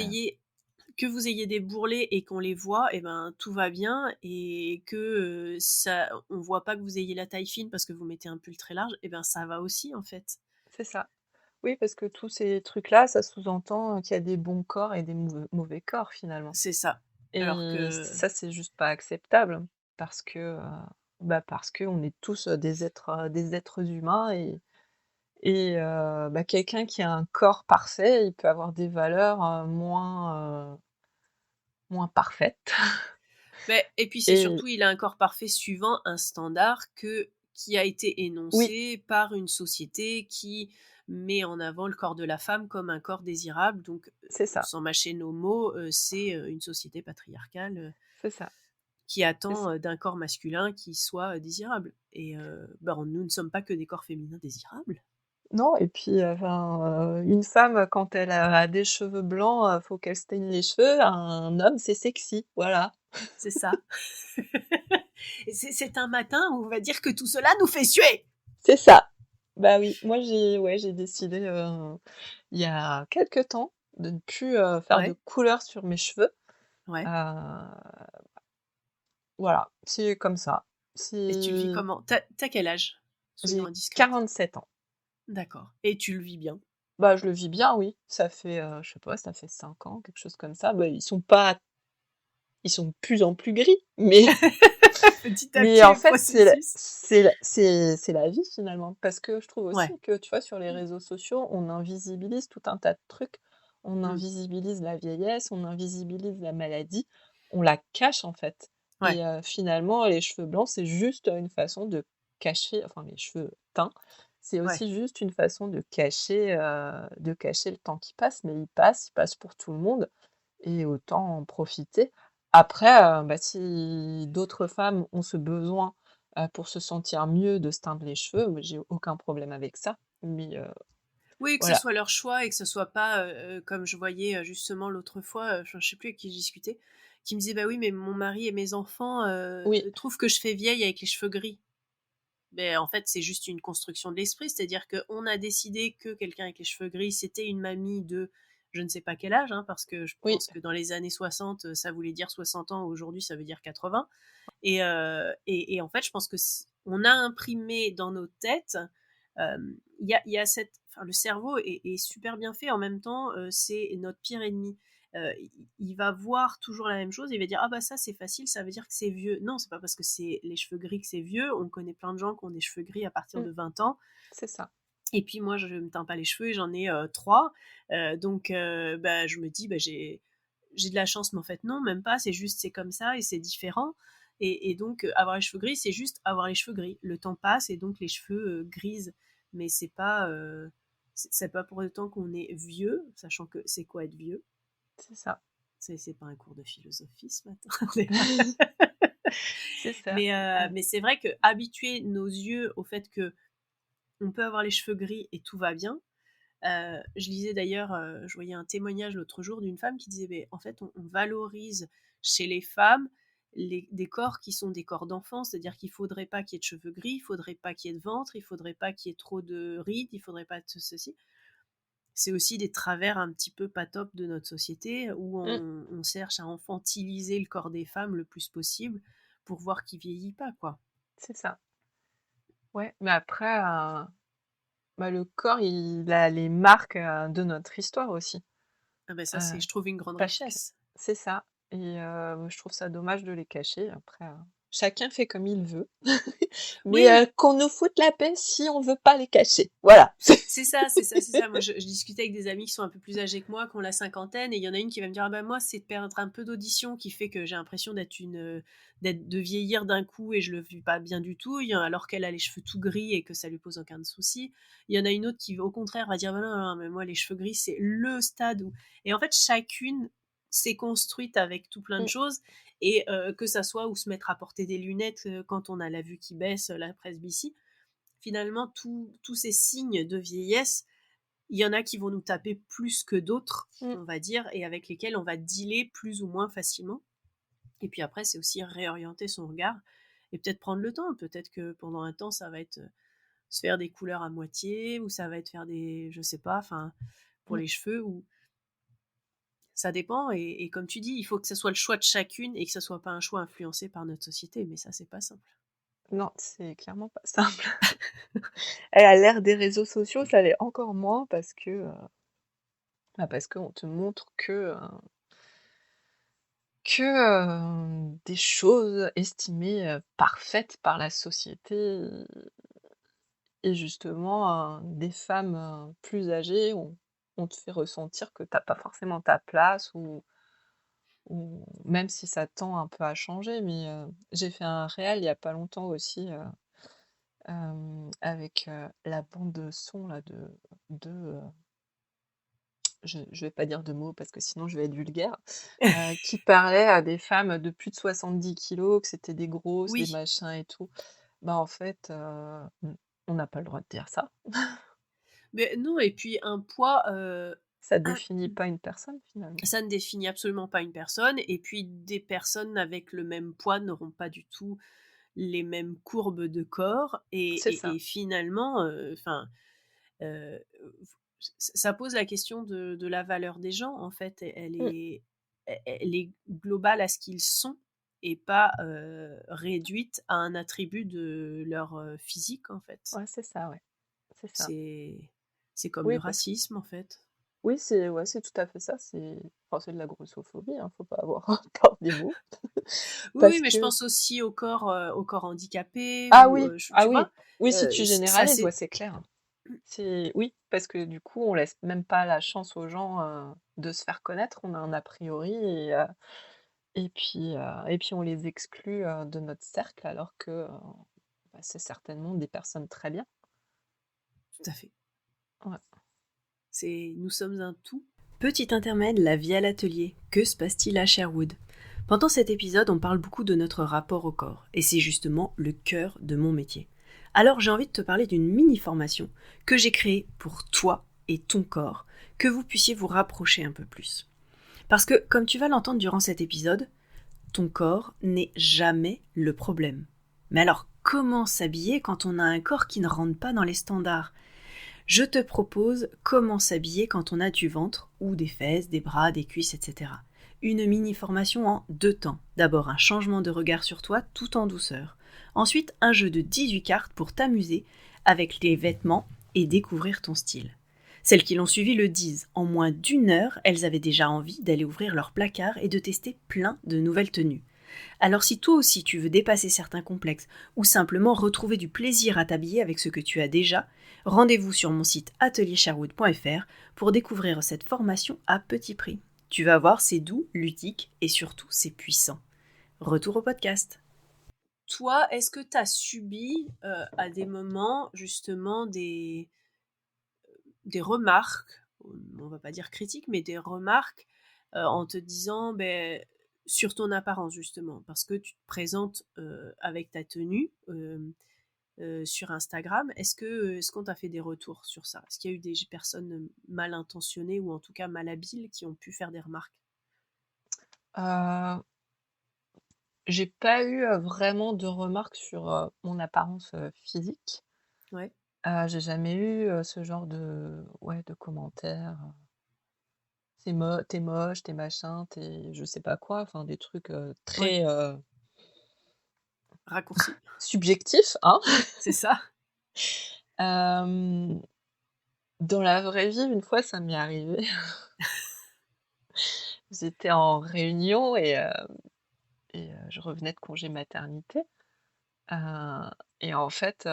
A: que vous ayez des bourrelets et qu'on les voit, et ben tout va bien, et que ça, on voit pas que vous ayez la taille fine parce que vous mettez un pull très large, et ben ça va aussi en fait.
B: c'est ça. Oui, parce que tous ces trucs-là, ça sous-entend, qu'il y a des bons corps et des mauvais corps finalement.
A: C'est ça. Alors
B: Et
A: que
B: ça, c'est juste pas acceptable parce que, parce qu'on est tous, des êtres humains et quelqu'un qui a un corps parfait, il peut avoir des valeurs, moins parfaites.
A: et puis c'est
B: Et
A: surtout, il a un corps parfait suivant un standard qui a été
B: oui,
A: énoncé par une société qui met en avant le corps de la femme comme un corps désirable. Donc,
B: c'est ça,
A: sans mâcher nos mots, c'est une société patriarcale
B: c'est ça,
A: qui
B: c'est ça.
A: attend d'un corps masculin qui soit désirable. Et nous ne sommes pas que des corps féminins désirables.
B: Non et puis, une femme quand elle a des cheveux blancs, faut qu'elle se teigne les cheveux. Un homme, c'est sexy, voilà.
A: C'est ça. Et c'est un matin où on va dire que tout cela nous fait suer.
B: C'est ça. Bah oui, moi j'ai décidé, il y a quelque temps de ne plus, faire de
A: Ouais,
B: couleur sur mes cheveux.
A: ouais.
B: Heu, voilà, c'est comme ça.
A: Et tu le vis
B: C'est
A: comment? T'as quel âge? Soyons
B: J'ai
A: indiscrètes.
B: 47 ans.
A: D'accord. Et tu le vis bien?
B: Bah, je le vis bien, oui. Ça fait, je sais pas, ça fait 5 ans, quelque chose comme ça. Bah, ils sont de plus en plus gris, mais
A: Petit à
B: mais
A: petit,
B: en
A: le
B: fait,
A: processus.
B: c'est la vie finalement. Parce que je trouve aussi
A: Ouais.
B: que, tu vois, sur les réseaux sociaux, on invisibilise tout un tas de trucs. On
A: Mmh.
B: invisibilise la vieillesse, on invisibilise la maladie, on la cache en fait
A: Ouais,
B: et finalement, les cheveux blancs, c'est juste une façon de cacher enfin les cheveux teints, c'est
A: ouais.
B: aussi juste une façon de cacher le temps qui passe, mais il passe pour tout le monde et autant en profiter. Après, si d'autres femmes ont ce besoin, pour se sentir mieux de se teindre les cheveux, moi j'ai aucun problème avec ça, mais
A: Oui, que ce
B: voilà.
A: soit leur choix et que ce soit pas, comme je voyais, justement l'autre fois, enfin, je sais plus avec qui je discutais, qui me disait: «Bah oui, mais mon mari et mes enfants,
B: Oui,
A: trouvent que je fais vieille avec les cheveux gris». Mais en fait, c'est juste une construction de l'esprit, c'est-à-dire qu'on a décidé que quelqu'un avec les cheveux gris, c'était une mamie de je ne sais pas quel âge, hein, parce que je
B: oui,
A: pense que dans les années 60, ça voulait dire 60 ans, aujourd'hui ça veut dire 80. Et en fait, je pense que on a imprimé dans nos têtes, il y a cette, enfin, le cerveau est super bien fait. En même temps, c'est notre pire ennemi. Il va voir toujours la même chose, il va dire ah bah ça c'est facile, ça veut dire que c'est vieux. Non, c'est pas parce que c'est les cheveux gris que c'est vieux. On connaît plein de gens qui ont des cheveux gris à partir
B: mmh,
A: de 20 ans.
B: c'est ça.
A: Et puis moi, je me teins pas les cheveux et j'en ai 3. Donc je me dis, j'ai de la chance, mais en fait non, même pas. C'est juste, c'est comme ça et c'est différent. Et donc avoir les cheveux gris, c'est juste avoir les cheveux gris. Le temps passe et donc les cheveux grisent. Mais c'est pas pour autant qu'on est vieux, sachant que c'est quoi être vieux.
B: C'est ça.
A: C'est pas un cours de philosophie ce matin.
B: C'est ça.
A: Mais c'est vrai que habituer nos yeux au fait que on peut avoir les cheveux gris et tout va bien. Je lisais d'ailleurs, je voyais un témoignage l'autre jour d'une femme qui disait, mais en fait, on valorise chez les femmes des corps qui sont des corps d'enfants, c'est-à-dire qu'il faudrait pas qu'il y ait de cheveux gris, il faudrait pas qu'il y ait de ventre, il faudrait pas qu'il y ait trop de rides, il faudrait pas de ceci. C'est aussi des travers un petit peu pas top de notre société où
B: Mmh,
A: on cherche à infantiliser le corps des femmes le plus possible pour voir qu'il vieillit pas, quoi.
B: c'est ça. Ouais, mais après, le corps, il a les marques, de notre histoire aussi.
A: Ah ben ça,
B: Heu,
A: c'est, je trouve, une grande
B: Parce que
A: richesse.
B: c'est ça et je trouve ça dommage de les cacher. Après, chacun fait comme il veut. Mais
A: Oui,
B: qu'on nous foute la paix si on veut pas les cacher. Voilà.
A: c'est ça, c'est ça, c'est ça. Moi, je discutais avec des amis qui sont un peu plus âgés que moi, qui ont la cinquantaine, et il y en a une qui va me dire, ah bah moi, c'est de perdre un peu d'audition qui fait que j'ai l'impression de vieillir d'un coup et je le vis pas bien du tout, alors qu'elle a les cheveux tout gris et que ça lui pose aucun souci. Il y en a une autre qui, au contraire, va dire, bah non, non, mais moi, les cheveux gris, c'est le stade où... Et en fait, chacune s'est construite avec tout plein de
B: Mmh,
A: choses, et que ça soit ou se mettre à porter des lunettes quand on a la vue qui baisse, la presbytie. Finalement, tous ces signes de vieillesse, il y en a qui vont nous taper plus que d'autres,
B: mmh.
A: on va dire, et avec lesquels on va dealer plus ou moins facilement. Et puis après, c'est aussi réorienter son regard et peut-être prendre le temps. Peut-être que pendant un temps, ça va être se faire des couleurs à moitié, ou ça va être faire des, je sais pas, enfin, pour
B: Mmh.
A: les cheveux, ou ça dépend. Et comme tu dis, il faut que ce soit le choix de chacune et que ce soit pas un choix influencé par notre société. Mais ça, c'est pas simple.
B: Non, c'est clairement pas simple. Et à l'ère des réseaux sociaux, ça l'est encore moins parce qu'on te montre que des choses estimées, parfaites par la société et justement, des femmes, plus âgées, on te fait ressentir que tu as pas forcément ta place ou même si ça tend un peu à changer, mais j'ai fait un réel il y a pas longtemps aussi, avec, la bande son là de, je vais pas dire de mots parce que sinon je vais être vulgaire, qui parlait à des femmes de plus de 70 kilos, que c'était des grosses, des
A: Oui,
B: machins et tout. Bah, en fait, on n'a pas le droit de dire ça.
A: mais non, et puis un poids,
B: Ça définit pas une personne finalement.
A: ça ne définit absolument pas une personne, et puis des personnes avec le même poids n'auront pas du tout les mêmes courbes de corps,
B: C'est ça.
A: et finalement, enfin, ça pose la question de la valeur des gens, en fait.
B: Mmh.
A: Elle est globale à ce qu'ils sont et pas réduite à un attribut de leur physique, en fait.
B: Ouais, c'est ça, ouais. C'est ça.
A: C'est, c'est comme le
B: Oui, parce que
A: racisme, en fait.
B: oui, c'est ouais, c'est tout à fait ça, c'est de la grossophobie, hein, faut pas avoir peur des mots.
A: Oui, oui,
B: Parce
A: mais je
B: que
A: pense aussi au corps handicapé,
B: ah
A: ou
B: oui, ah
A: tu
B: oui,
A: vois,
B: oui, si tu
A: ça
B: généralises, ouais,
A: c'est...
B: c'est clair. C'est oui, parce que du coup, on laisse même pas la chance aux gens, de se faire connaître. On a un a priori et puis on les exclut, de notre cercle alors que, c'est certainement des personnes très bien.
A: Tout à fait.
B: Ouais.
A: Nous sommes un tout. Petit intermède, la vie à l'atelier. Que se passe-t-il à Sherwood? Pendant cet épisode, on parle beaucoup de notre rapport au corps, et c'est justement le cœur de mon métier. Alors j'ai envie de te parler d'une mini-formation que j'ai créée pour toi et ton corps, que vous puissiez vous rapprocher un peu plus. Parce que, comme tu vas l'entendre durant cet épisode, ton corps n'est jamais le problème. Mais alors, comment s'habiller quand on a un corps qui ne rentre pas dans les standards? Je te propose comment s'habiller quand on a du ventre ou des fesses, des bras, des cuisses, etc. Une mini-formation en 2 temps. D'abord un changement de regard sur toi tout en douceur. Ensuite un jeu de 18 cartes pour t'amuser avec les vêtements et découvrir ton style. Celles qui l'ont suivi le disent, en moins d'1 heure, elles avaient déjà envie d'aller ouvrir leur placard et de tester plein de nouvelles tenues. Alors si toi aussi tu veux dépasser certains complexes ou simplement retrouver du plaisir à t'habiller avec ce que tu as déjà, rendez-vous sur mon site ateliersherwood.fr pour découvrir cette formation à petit prix. Tu vas voir, c'est doux, ludique et surtout c'est puissant. Retour au podcast. Toi, est-ce que tu as subi à des moments justement des remarques, on va pas dire critiques, mais des remarques en te disant, ben, Sur ton apparence justement, parce que tu te présentes, avec ta tenue, sur Instagram. Est-ce qu'on t'a fait des retours sur ça? Est-ce qu'il y a eu des personnes, mal intentionnées ou en tout cas malhabiles qui ont pu faire des remarques?
B: Heu, j'ai pas eu, vraiment de remarques sur, mon apparence, physique.
A: Ouais,
B: J'ai jamais eu, ce genre de commentaires, «Tu moche, t'es machin, t'es je sais pas quoi», enfin des trucs,
A: ouais,
B: très,
A: raccourci,
B: subjectifs, hein.
A: c'est ça?
B: Hem, dans la vraie vie, une fois, ça m'est arrivé. J'étais en réunion et je revenais de congé maternité, heu et en fait,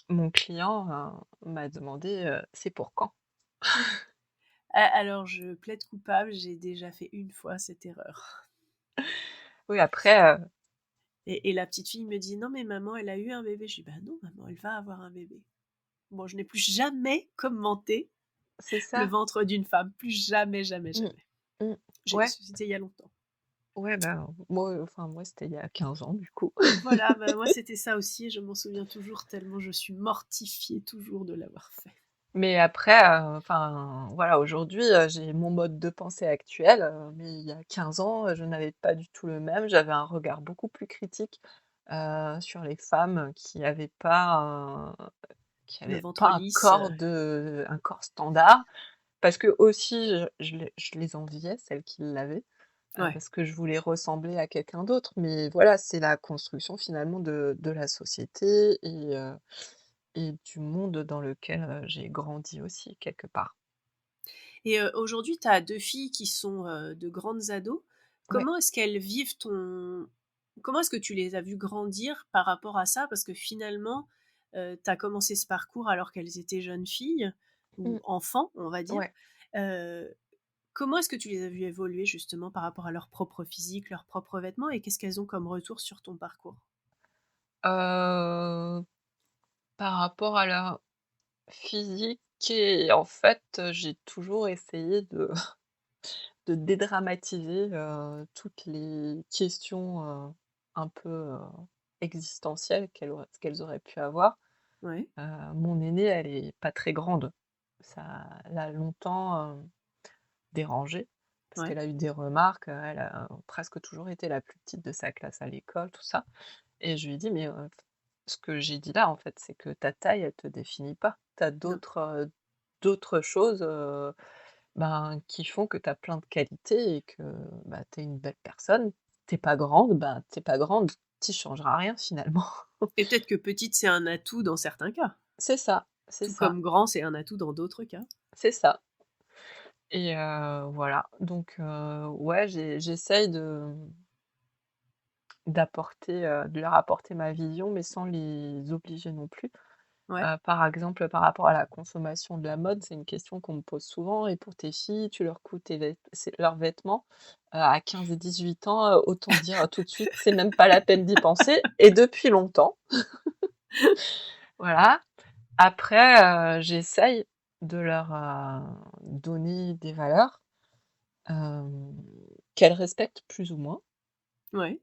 B: mon client, m'a demandé, «C'est pour quand?»
A: A alors je plaide coupable, j'ai déjà fait une fois cette erreur.
B: Oui, après,
A: Et la petite fille me dit: «Non mais maman, elle a eu un bébé». Je dis: «Bah non maman, elle va avoir un bébé». Bon, je n'ai plus jamais commenté
B: c'est
A: le
B: ça.
A: ventre d'une femme, plus jamais, jamais,
B: Mmh.
A: jamais.
B: Mmh.
A: J'ai
B: Ouais,
A: C'était il y a longtemps.
B: ouais, bah, moi, c'était il y a 15 ans, du coup.
A: Voilà, bah, moi c'était ça aussi et je m'en souviens toujours tellement je suis mortifiée toujours de l'avoir fait.
B: Mais après, enfin, voilà, aujourd'hui, j'ai mon mode de pensée actuel, mais il y a 15 ans, je n'avais pas du tout le même. J'avais un regard beaucoup plus critique, sur les femmes qui
A: Le
B: avaient
A: ventre
B: pas
A: lisse,
B: un corps standard. Parce que aussi je les enviais, celles qui l'avaient,
A: ouais.
B: parce que je voulais ressembler à quelqu'un d'autre. Mais voilà, c'est la construction finalement de la société et du monde dans lequel, j'ai grandi aussi quelque part.
A: Et aujourd'hui, tu as 2 filles qui sont, de grandes ados.
B: Ouais.
A: Comment est-ce qu'elles vivent ton Comment est-ce que tu les as vues grandir par rapport à ça? Parce que finalement, tu as commencé ce parcours alors qu'elles étaient jeunes filles ou
B: Mmh.
A: enfants, on va dire.
B: Ouais.
A: Heu, Comment est-ce que tu les as vues évoluer justement par rapport à leur propre physique, leurs propres vêtements et qu'est-ce qu'elles ont comme retour sur ton parcours?
B: Heu, par rapport à leur physique et en fait, j'ai toujours essayé de dédramatiser, toutes les questions, un peu, existentielles qu'elles auraient pu avoir.
A: Ouais,
B: Mon aînée, elle est pas très grande. Ça l'a longtemps, dérangée parce
A: ouais,
B: qu'elle a eu des remarques, elle a presque toujours été la plus petite de sa classe à l'école, tout ça et je lui ai dit: «Mais, ce que j'ai dit là, en fait, c'est que ta taille, elle te définit pas. Tu as
A: non.
B: d'autres choses, ben, qui font que tu as plein de qualités et que, bah, tu es une belle personne. Tu es pas grande, bah, tu es pas grande, tu changeras rien finalement».
A: Et peut-être que petite, c'est un atout dans certains cas,
B: C'est ça, c'est
A: tout
B: ça,
A: comme grand, c'est un atout dans d'autres cas.
B: c'est ça et voilà donc ouais, j'essaye de leur apporter ma vision mais sans les obliger non plus.
A: Ouais,
B: Par exemple, par rapport à la consommation de la mode, c'est une question qu'on me pose souvent: «Et pour tes filles, tu leur coûtes leurs vêtements?» À 15 et 18 ans, autant dire, tout de suite: «C'est même pas la peine d'y penser» et depuis longtemps, voilà. Après, j'essaye de leur, donner des valeurs, hem, qu'elles respectent plus ou moins.
A: ouais,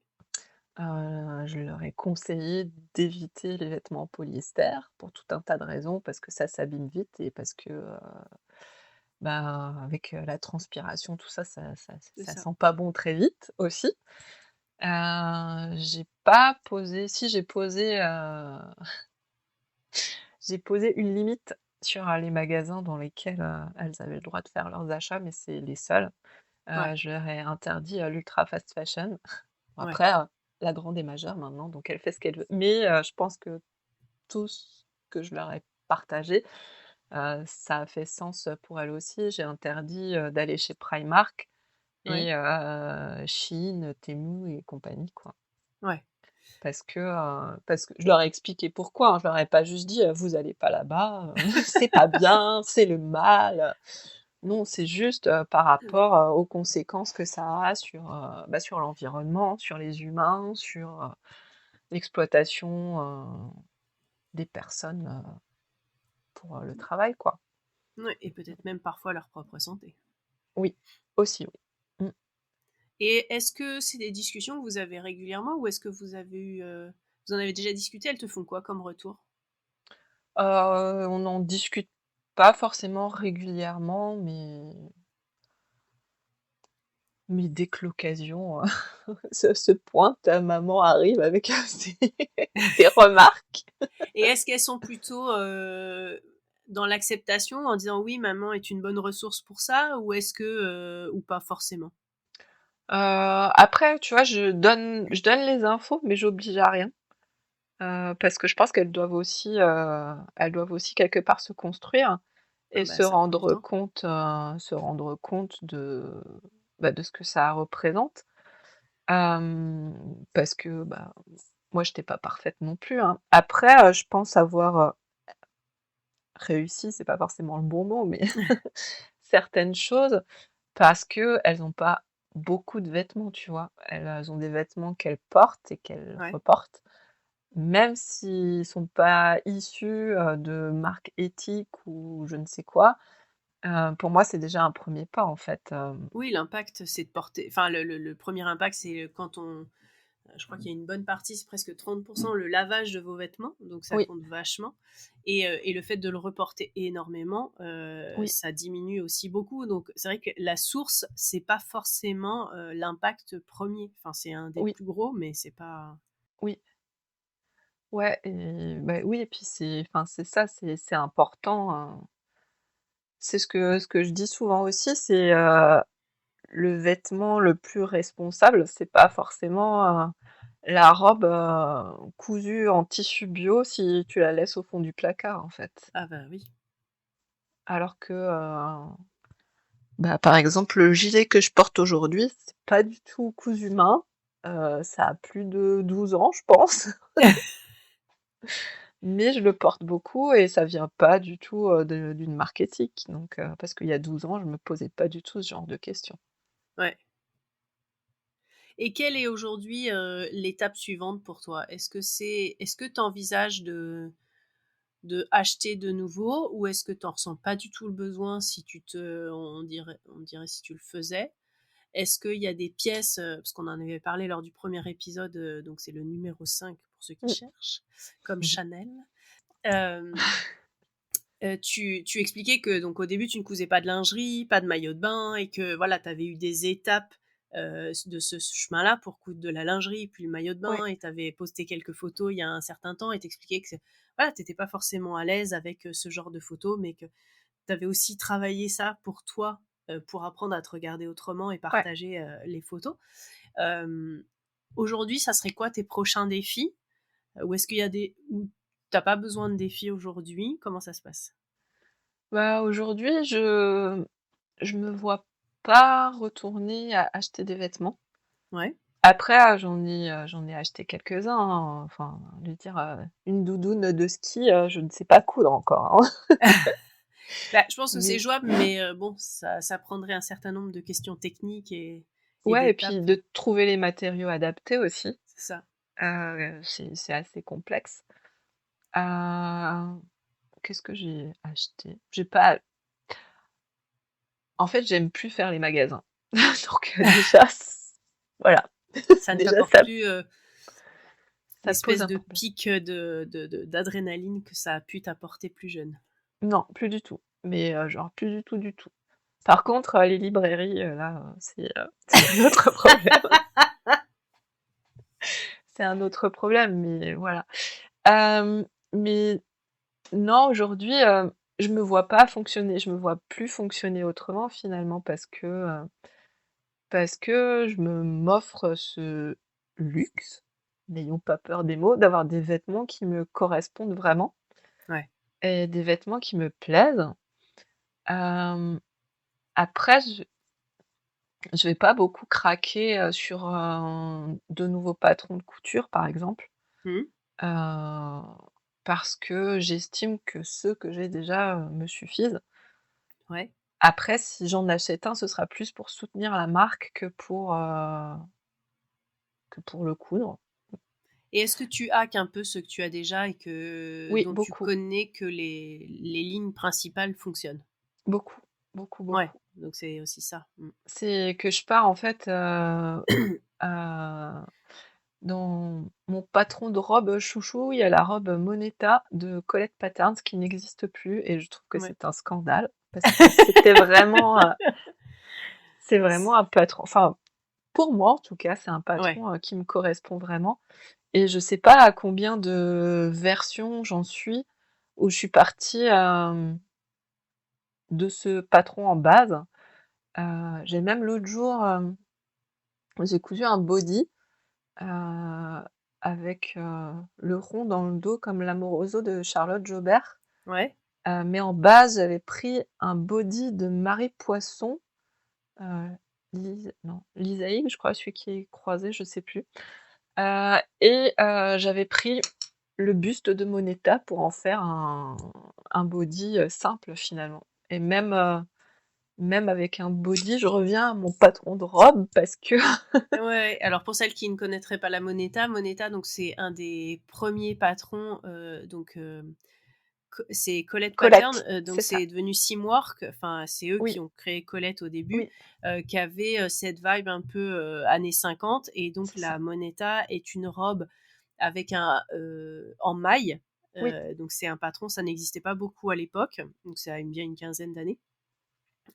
B: Je leur ai conseillé d'éviter les vêtements en polyester pour tout un tas de raisons, parce que ça s'abîme vite et parce que, bah, avec, la transpiration, tout ça,
A: c'est
B: ça
A: ça.
B: sent pas bon très vite aussi. J'ai pas posé si j'ai posé une limite sur, les magasins dans lesquels, elles avaient le droit de faire leurs achats, mais c'est les seuls.
A: Ouais,
B: Je leur ai interdit, l'ultra fast fashion. Bon
A: ouais.
B: après, la grande est majeure maintenant, donc elle fait ce qu'elle veut. Mais, je pense que tout ce que je leur ai partagé, ça a fait sens, pour elles aussi. J'ai interdit, d'aller chez Primark
A: Ouais,
B: et Shein, Temu et compagnie, quoi.
A: ouais.
B: Parce que je leur ai expliqué pourquoi, hein. Je leur ai pas juste dit: «Vous allez pas là-bas, c'est pas bien, c'est le mal». Non, c'est juste, par rapport, aux conséquences que ça a sur, bah, sur l'environnement, sur les humains, sur, l'exploitation, des personnes, pour, le travail, quoi.
A: Ouais et peut-être même parfois leur propre santé.
B: Oui, aussi, oui. Mmh.
A: Et est-ce que c'est des discussions que vous avez régulièrement ou est-ce que vous en avez déjà discuté? Elles te font quoi comme retour?
B: On n'en discute pas forcément régulièrement, mais dès que l'occasion, se pointe, maman arrive avec, ses remarques.
A: Et est-ce qu'elles sont plutôt dans l'acceptation en disant oui, maman est une bonne ressource pour ça, ou est-ce que ou pas forcément?
B: Après, tu vois, je donne les infos, mais j'oblige à rien, parce que je pense qu'elles doivent aussi quelque part se construire
A: Ah
B: et
A: bah, ça prend du temps.
B: se rendre compte de ce que ça représente. Parce que, bah, moi, j'étais pas parfaite non plus, hein. Après, je pense avoir, réussi, c'est pas forcément le bon mot, mais certaines choses parce qu'elles ont pas beaucoup de vêtements, tu vois? Elles ont des vêtements qu'elles portent et qu'elles
A: Ouais.
B: reportent, même s'ils sont pas issus, de marques éthiques ou je ne sais quoi. Pour moi, c'est déjà un premier pas, en fait,
A: Oui, l'impact, c'est de porter. Enfin, le premier impact, c'est quand on. Je crois qu'il y a une bonne partie, c'est presque 30%, le lavage de vos vêtements, donc ça
B: oui,
A: compte vachement. Et le fait de le reporter énormément,
B: oui,
A: ça diminue aussi beaucoup. Donc c'est vrai que la source, c'est pas forcément l'impact premier. Enfin, c'est un des
B: oui,
A: plus gros, mais c'est pas.
B: oui, ouais et bah, oui et puis c'est ça, c'est important, c'est ce que je dis souvent aussi, c'est, le vêtement le plus responsable, c'est pas forcément, la robe, cousue en tissu bio si tu la laisses au fond du placard, en fait.
A: Ah bah oui.
B: Alors que, bah, par exemple, le gilet que je porte aujourd'hui, c'est pas du tout cousu main, ça a plus de 12 ans, je pense, mais je le porte beaucoup et ça vient pas du tout, d'une marque éthique, donc parce qu'il y a 12 ans, je me posais pas du tout ce genre de questions.
A: Ouais. Et quelle est aujourd'hui l'étape suivante pour toi? Est-ce que tu envisages de acheter de nouveau, ou est-ce que tu en ressens pas du tout le besoin si on dirait si tu le faisais? Est-ce qu'il y a des pièces, parce qu'on en avait parlé lors du premier épisode, donc c'est le numéro 5 pour ceux qui
B: Mmh.
A: cherchent, comme
B: Mmh.
A: Chanel. Tu expliquais que donc au début tu ne cousais pas de lingerie, pas de maillot de bain, et que voilà, tu avais eu des étapes de ce chemin-là pour coudre de la lingerie, puis le maillot de bain,
B: Ouais,
A: et tu avais posté quelques photos il y a un certain temps et t'expliquais que voilà, tu n'étais pas forcément à l'aise avec ce genre de photos, mais que tu avais aussi travaillé ça pour toi, pour apprendre à te regarder autrement et
B: ouais.
A: partager les photos. Euh, Aujourd'hui, ça serait quoi tes prochains défis? Ou est-ce qu'il y a des où t'as pas besoin de défis aujourd'hui? Comment ça se passe?
B: Bah, aujourd'hui, je me vois pas retourner acheter des vêtements.
A: Ouais.
B: Après, j'en ai acheté quelques-uns, hein, enfin, je veux dire, une doudoune de ski, je ne sais pas coudre encore, hein.
A: Bah, je pense que c'est
B: Mais
A: jouable, mais bon, ça prendrait un certain nombre de questions techniques et
B: ouais et
A: d'étapes.
B: puis de trouver les matériaux adaptés aussi,
A: C'est ça.
B: c'est assez complexe. Qu'est-ce que j'ai acheté? J'ai pas En fait, j'aime plus faire les magasins. Donc déjà voilà,
A: Ça ne
B: déjà
A: t'apporte
B: ça
A: plus
B: ça pose
A: l'espèce
B: un
A: de
B: problème.
A: pic d'adrénaline que ça a pu t'apporter plus jeune.
B: Non, plus du tout, mais genre plus du tout, du tout. Par contre, les librairies, là, c'est un autre problème. C'est un autre problème, mais voilà. Mais non, aujourd'hui, je me vois pas fonctionner, je me vois plus fonctionner autrement finalement parce que je m'offre ce luxe, n'ayons pas peur des mots, d'avoir des vêtements qui me correspondent vraiment
A: Ouais.
B: et des vêtements qui me plaisent. Hem, Après je vais pas beaucoup craquer, sur, de nouveaux patrons de couture, par exemple,
A: Mmh.
B: heu, parce que j'estime que ceux que j'ai déjà, me suffisent.
A: Ouais.
B: Après, si j'en achète un, ce sera plus pour soutenir la marque que pour le coudre.
A: Et est-ce que tu hackes un peu ce que tu as déjà et que
B: Oui,
A: dont tu
B: beaucoup,
A: connais que les lignes principales fonctionnent?
B: beaucoup, beaucoup,
A: Ouais,
B: beaucoup.
A: donc c'est aussi ça. Mmh.
B: C'est que je pars en fait, dans mon patron de robe chouchou, il y a la robe Moneta de Colette Patterns qui n'existe plus et je trouve que
A: Ouais.
B: c'est un scandale parce que c'était vraiment, c'est vraiment un patron, enfin, pour moi en tout cas, c'est un
A: Ouais,
B: patron, qui me correspond vraiment et je sais pas à combien de versions j'en suis, où je suis partie, de ce patron en base. J'ai même l'autre jour, j'ai cousu un body, heu, avec, le rond dans le dos comme l'Amoroso de Charlotte Jobert,
A: ouais,
B: mais en base, j'avais pris un body de Marie Poisson, heu, Lisaïque, je crois, celui qui est croisé, je sais plus, et j'avais pris le buste de Moneta pour en faire un body, simple finalement et même avec un body, je reviens à mon patron de robe parce que
A: ouais. Alors pour celles qui ne connaîtraient pas la Moneta, Moneta donc c'est un des premiers patrons, donc c'est Colette Pattern,
B: Colette,
A: donc
B: c'est ça.
A: c'est devenu Simwork, enfin c'est eux qui
B: Oui,
A: ont créé Colette au début,
B: oui,
A: qui avait cette vibe un peu années 50 et donc
B: c'est
A: la
B: ça.
A: Moneta est une robe avec un en maille,
B: Oui,
A: donc c'est un patron, ça n'existait pas beaucoup à l'époque, donc ça a bien une quinzaine d'années.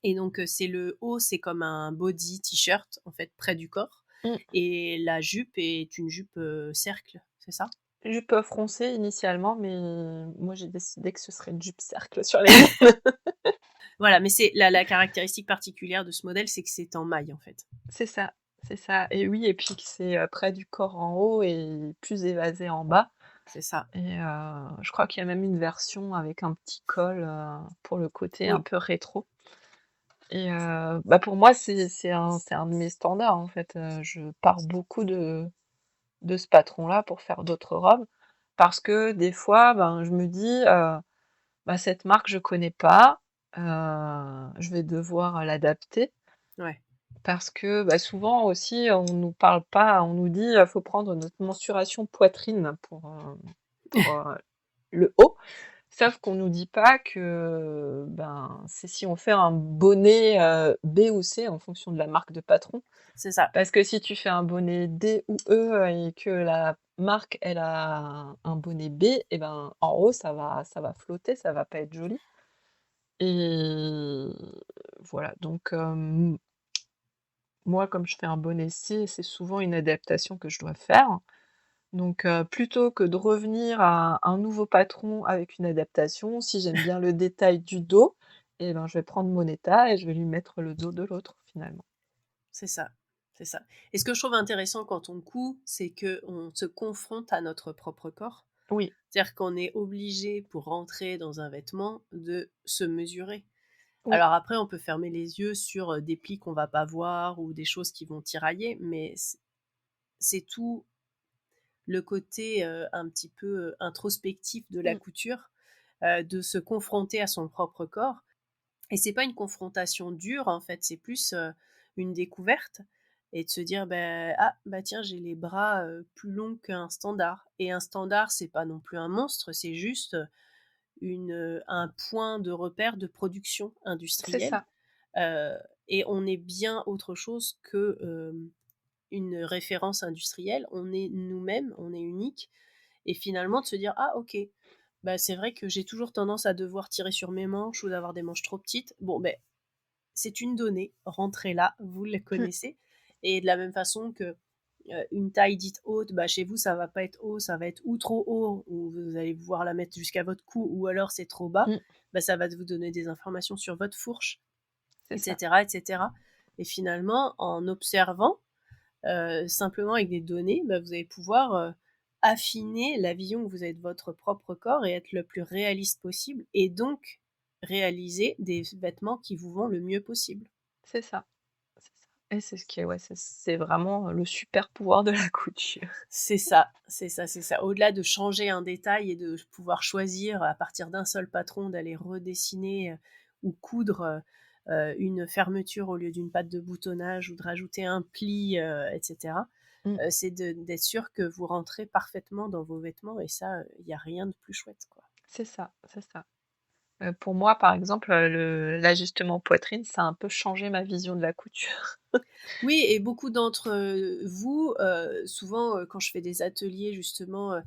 A: Et donc, c'est le haut, c'est comme un body t-shirt, en fait, près du corps.
B: mmh.
A: Et la jupe est une jupe cercle, c'est ça?
B: Jupe froncée initialement, mais moi j'ai décidé que ce serait une jupe cercle sur les miennes.
A: Voilà, mais c'est la caractéristique particulière de ce modèle, c'est que c'est en maille, en fait.
B: C'est ça, c'est ça et oui et puis que c'est, près du corps en haut et plus évasé en bas
A: C'est ça.
B: et je crois qu'il y a même une version avec un petit col, pour le côté un
A: Oui,
B: peu rétro et bah, pour moi c'est un de mes standards en fait, je pars beaucoup de ce patron-là pour faire d'autres robes. Parce que des fois, ben, je me dis, bah, cette marque je connais pas, je vais devoir l'adapter
A: ouais.
B: parce que, bah, souvent aussi on nous parle pas, on nous dit, «Faut prendre notre mensuration poitrine pour le haut». Sauf qu'on nous dit pas que, ben, c'est si on fait un bonnet, B ou C en fonction de la marque de patron.
A: C'est ça.
B: Parce que si tu fais un bonnet D ou E et que la marque, elle a un bonnet B et ben, en haut, ça va flotter, ça va pas être joli et voilà donc moi, comme je fais un bonnet C, c'est souvent une adaptation que je dois faire donc plutôt que de revenir à un nouveau patron avec une adaptation, si j'aime bien le détail du dos et ben, je vais prendre mon état et je vais lui mettre le dos de l'autre, finalement.
A: C'est ça. C'est ça. Et ce que je trouve intéressant quand on coud, c'est qu'on se confronte à notre propre corps.
B: Oui,
A: C'est-à-dire qu'on est obligé, pour rentrer dans un vêtement, de se mesurer.
B: oui,
A: Alors après, on peut fermer les yeux sur des plis qu'on va pas voir ou des choses qui vont tirailler, mais c'est tout le côté un petit peu introspectif de la
B: mmh,
A: couture, de se confronter à son propre corps. Et c'est pas une confrontation dure, en fait, c'est plus une découverte et de se dire ah bah tiens, j'ai les bras plus longs qu'un standard. Et un standard, c'est pas non plus un monstre, c'est juste un point de repère de production
B: c'est
A: industrielle.
B: ça,
A: Euh, et on est bien autre chose que une référence industrielle. On est nous-mêmes, on est unique. Et finalement, de se dire, ah ok, bah, c'est vrai que j'ai toujours tendance à devoir tirer sur mes manches ou d'avoir des manches trop petites. Bon, ben, c'est une donnée, rentrez là, vous le
B: mmh,
A: connaissez. Et de la même façon que une taille dite haute, bah, chez vous, ça va pas être haut, ça va être ou trop haut, ou vous allez pouvoir la mettre jusqu'à votre cou, ou alors c'est trop bas,
B: mmh,
A: bah, ça va vous donner des informations sur votre fourche,
B: c'est ça.
A: etc., etc. Et finalement, en observant, simplement avec des données, bah, vous allez pouvoir affiner la vision que vous avez de votre propre corps et être le plus réaliste possible, et donc réaliser des vêtements qui vous vont le mieux possible.
B: C'est ça, c'est ça et c'est ce qui est ouais, c'est vraiment le super pouvoir de la couture.
A: C'est ça, c'est ça, c'est ça. Au-delà de changer un détail et de pouvoir choisir à partir d'un seul patron d'aller redessiner ou coudre une fermeture au lieu d'une patte de boutonnage ou de rajouter un pli, etc.
B: Mmh,
A: D'être sûr que vous rentrez parfaitement dans vos vêtements, et ça, il n'y a rien de plus chouette, quoi.
B: c'est ça, c'est ça Pour moi, par exemple, l'ajustement poitrine, ça a un peu changé ma vision de la couture.
A: Oui, et beaucoup d'entre vous, souvent, quand je fais des ateliers justement,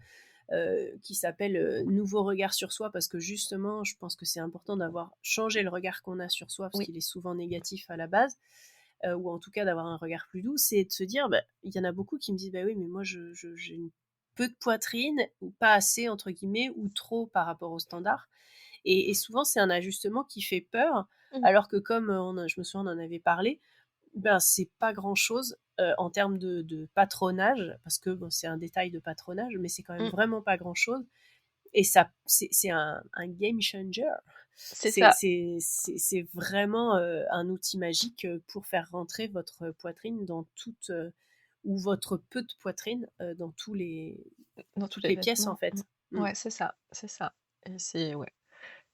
A: qui s'appellent Nouveau regard sur soi, parce que justement, je pense que c'est important d'avoir changé le regard qu'on a sur soi, parce
B: Oui.
A: qu'il est souvent négatif à la base, ou en tout cas d'avoir un regard plus doux, c'est de se dire, bah, il y en a beaucoup qui me disent, bah oui, mais moi j'ai une peu de poitrine, ou pas assez, entre guillemets, ou trop par rapport au standard. Et souvent, c'est un ajustement qui fait peur,
B: Mmh.
A: alors que comme je me souviens, on en avait parlé, ben, c'est pas grand-chose en termes de patronage, parce que bon, c'est un détail de patronage, mais c'est quand même
B: Mmh.
A: vraiment pas grand-chose. Et ça, c'est un game changer.
B: C'est
A: C'est
B: ça.
A: c'est- c'est- c'est vraiment un outil magique pour faire rentrer votre poitrine dans toute, ou votre peu de poitrine dans
B: Dans tous
A: toutes
B: les
A: les pièces en
B: vêtements.
A: fait. Mm.
B: Ouais, c'est ça, c'est ça et c'est,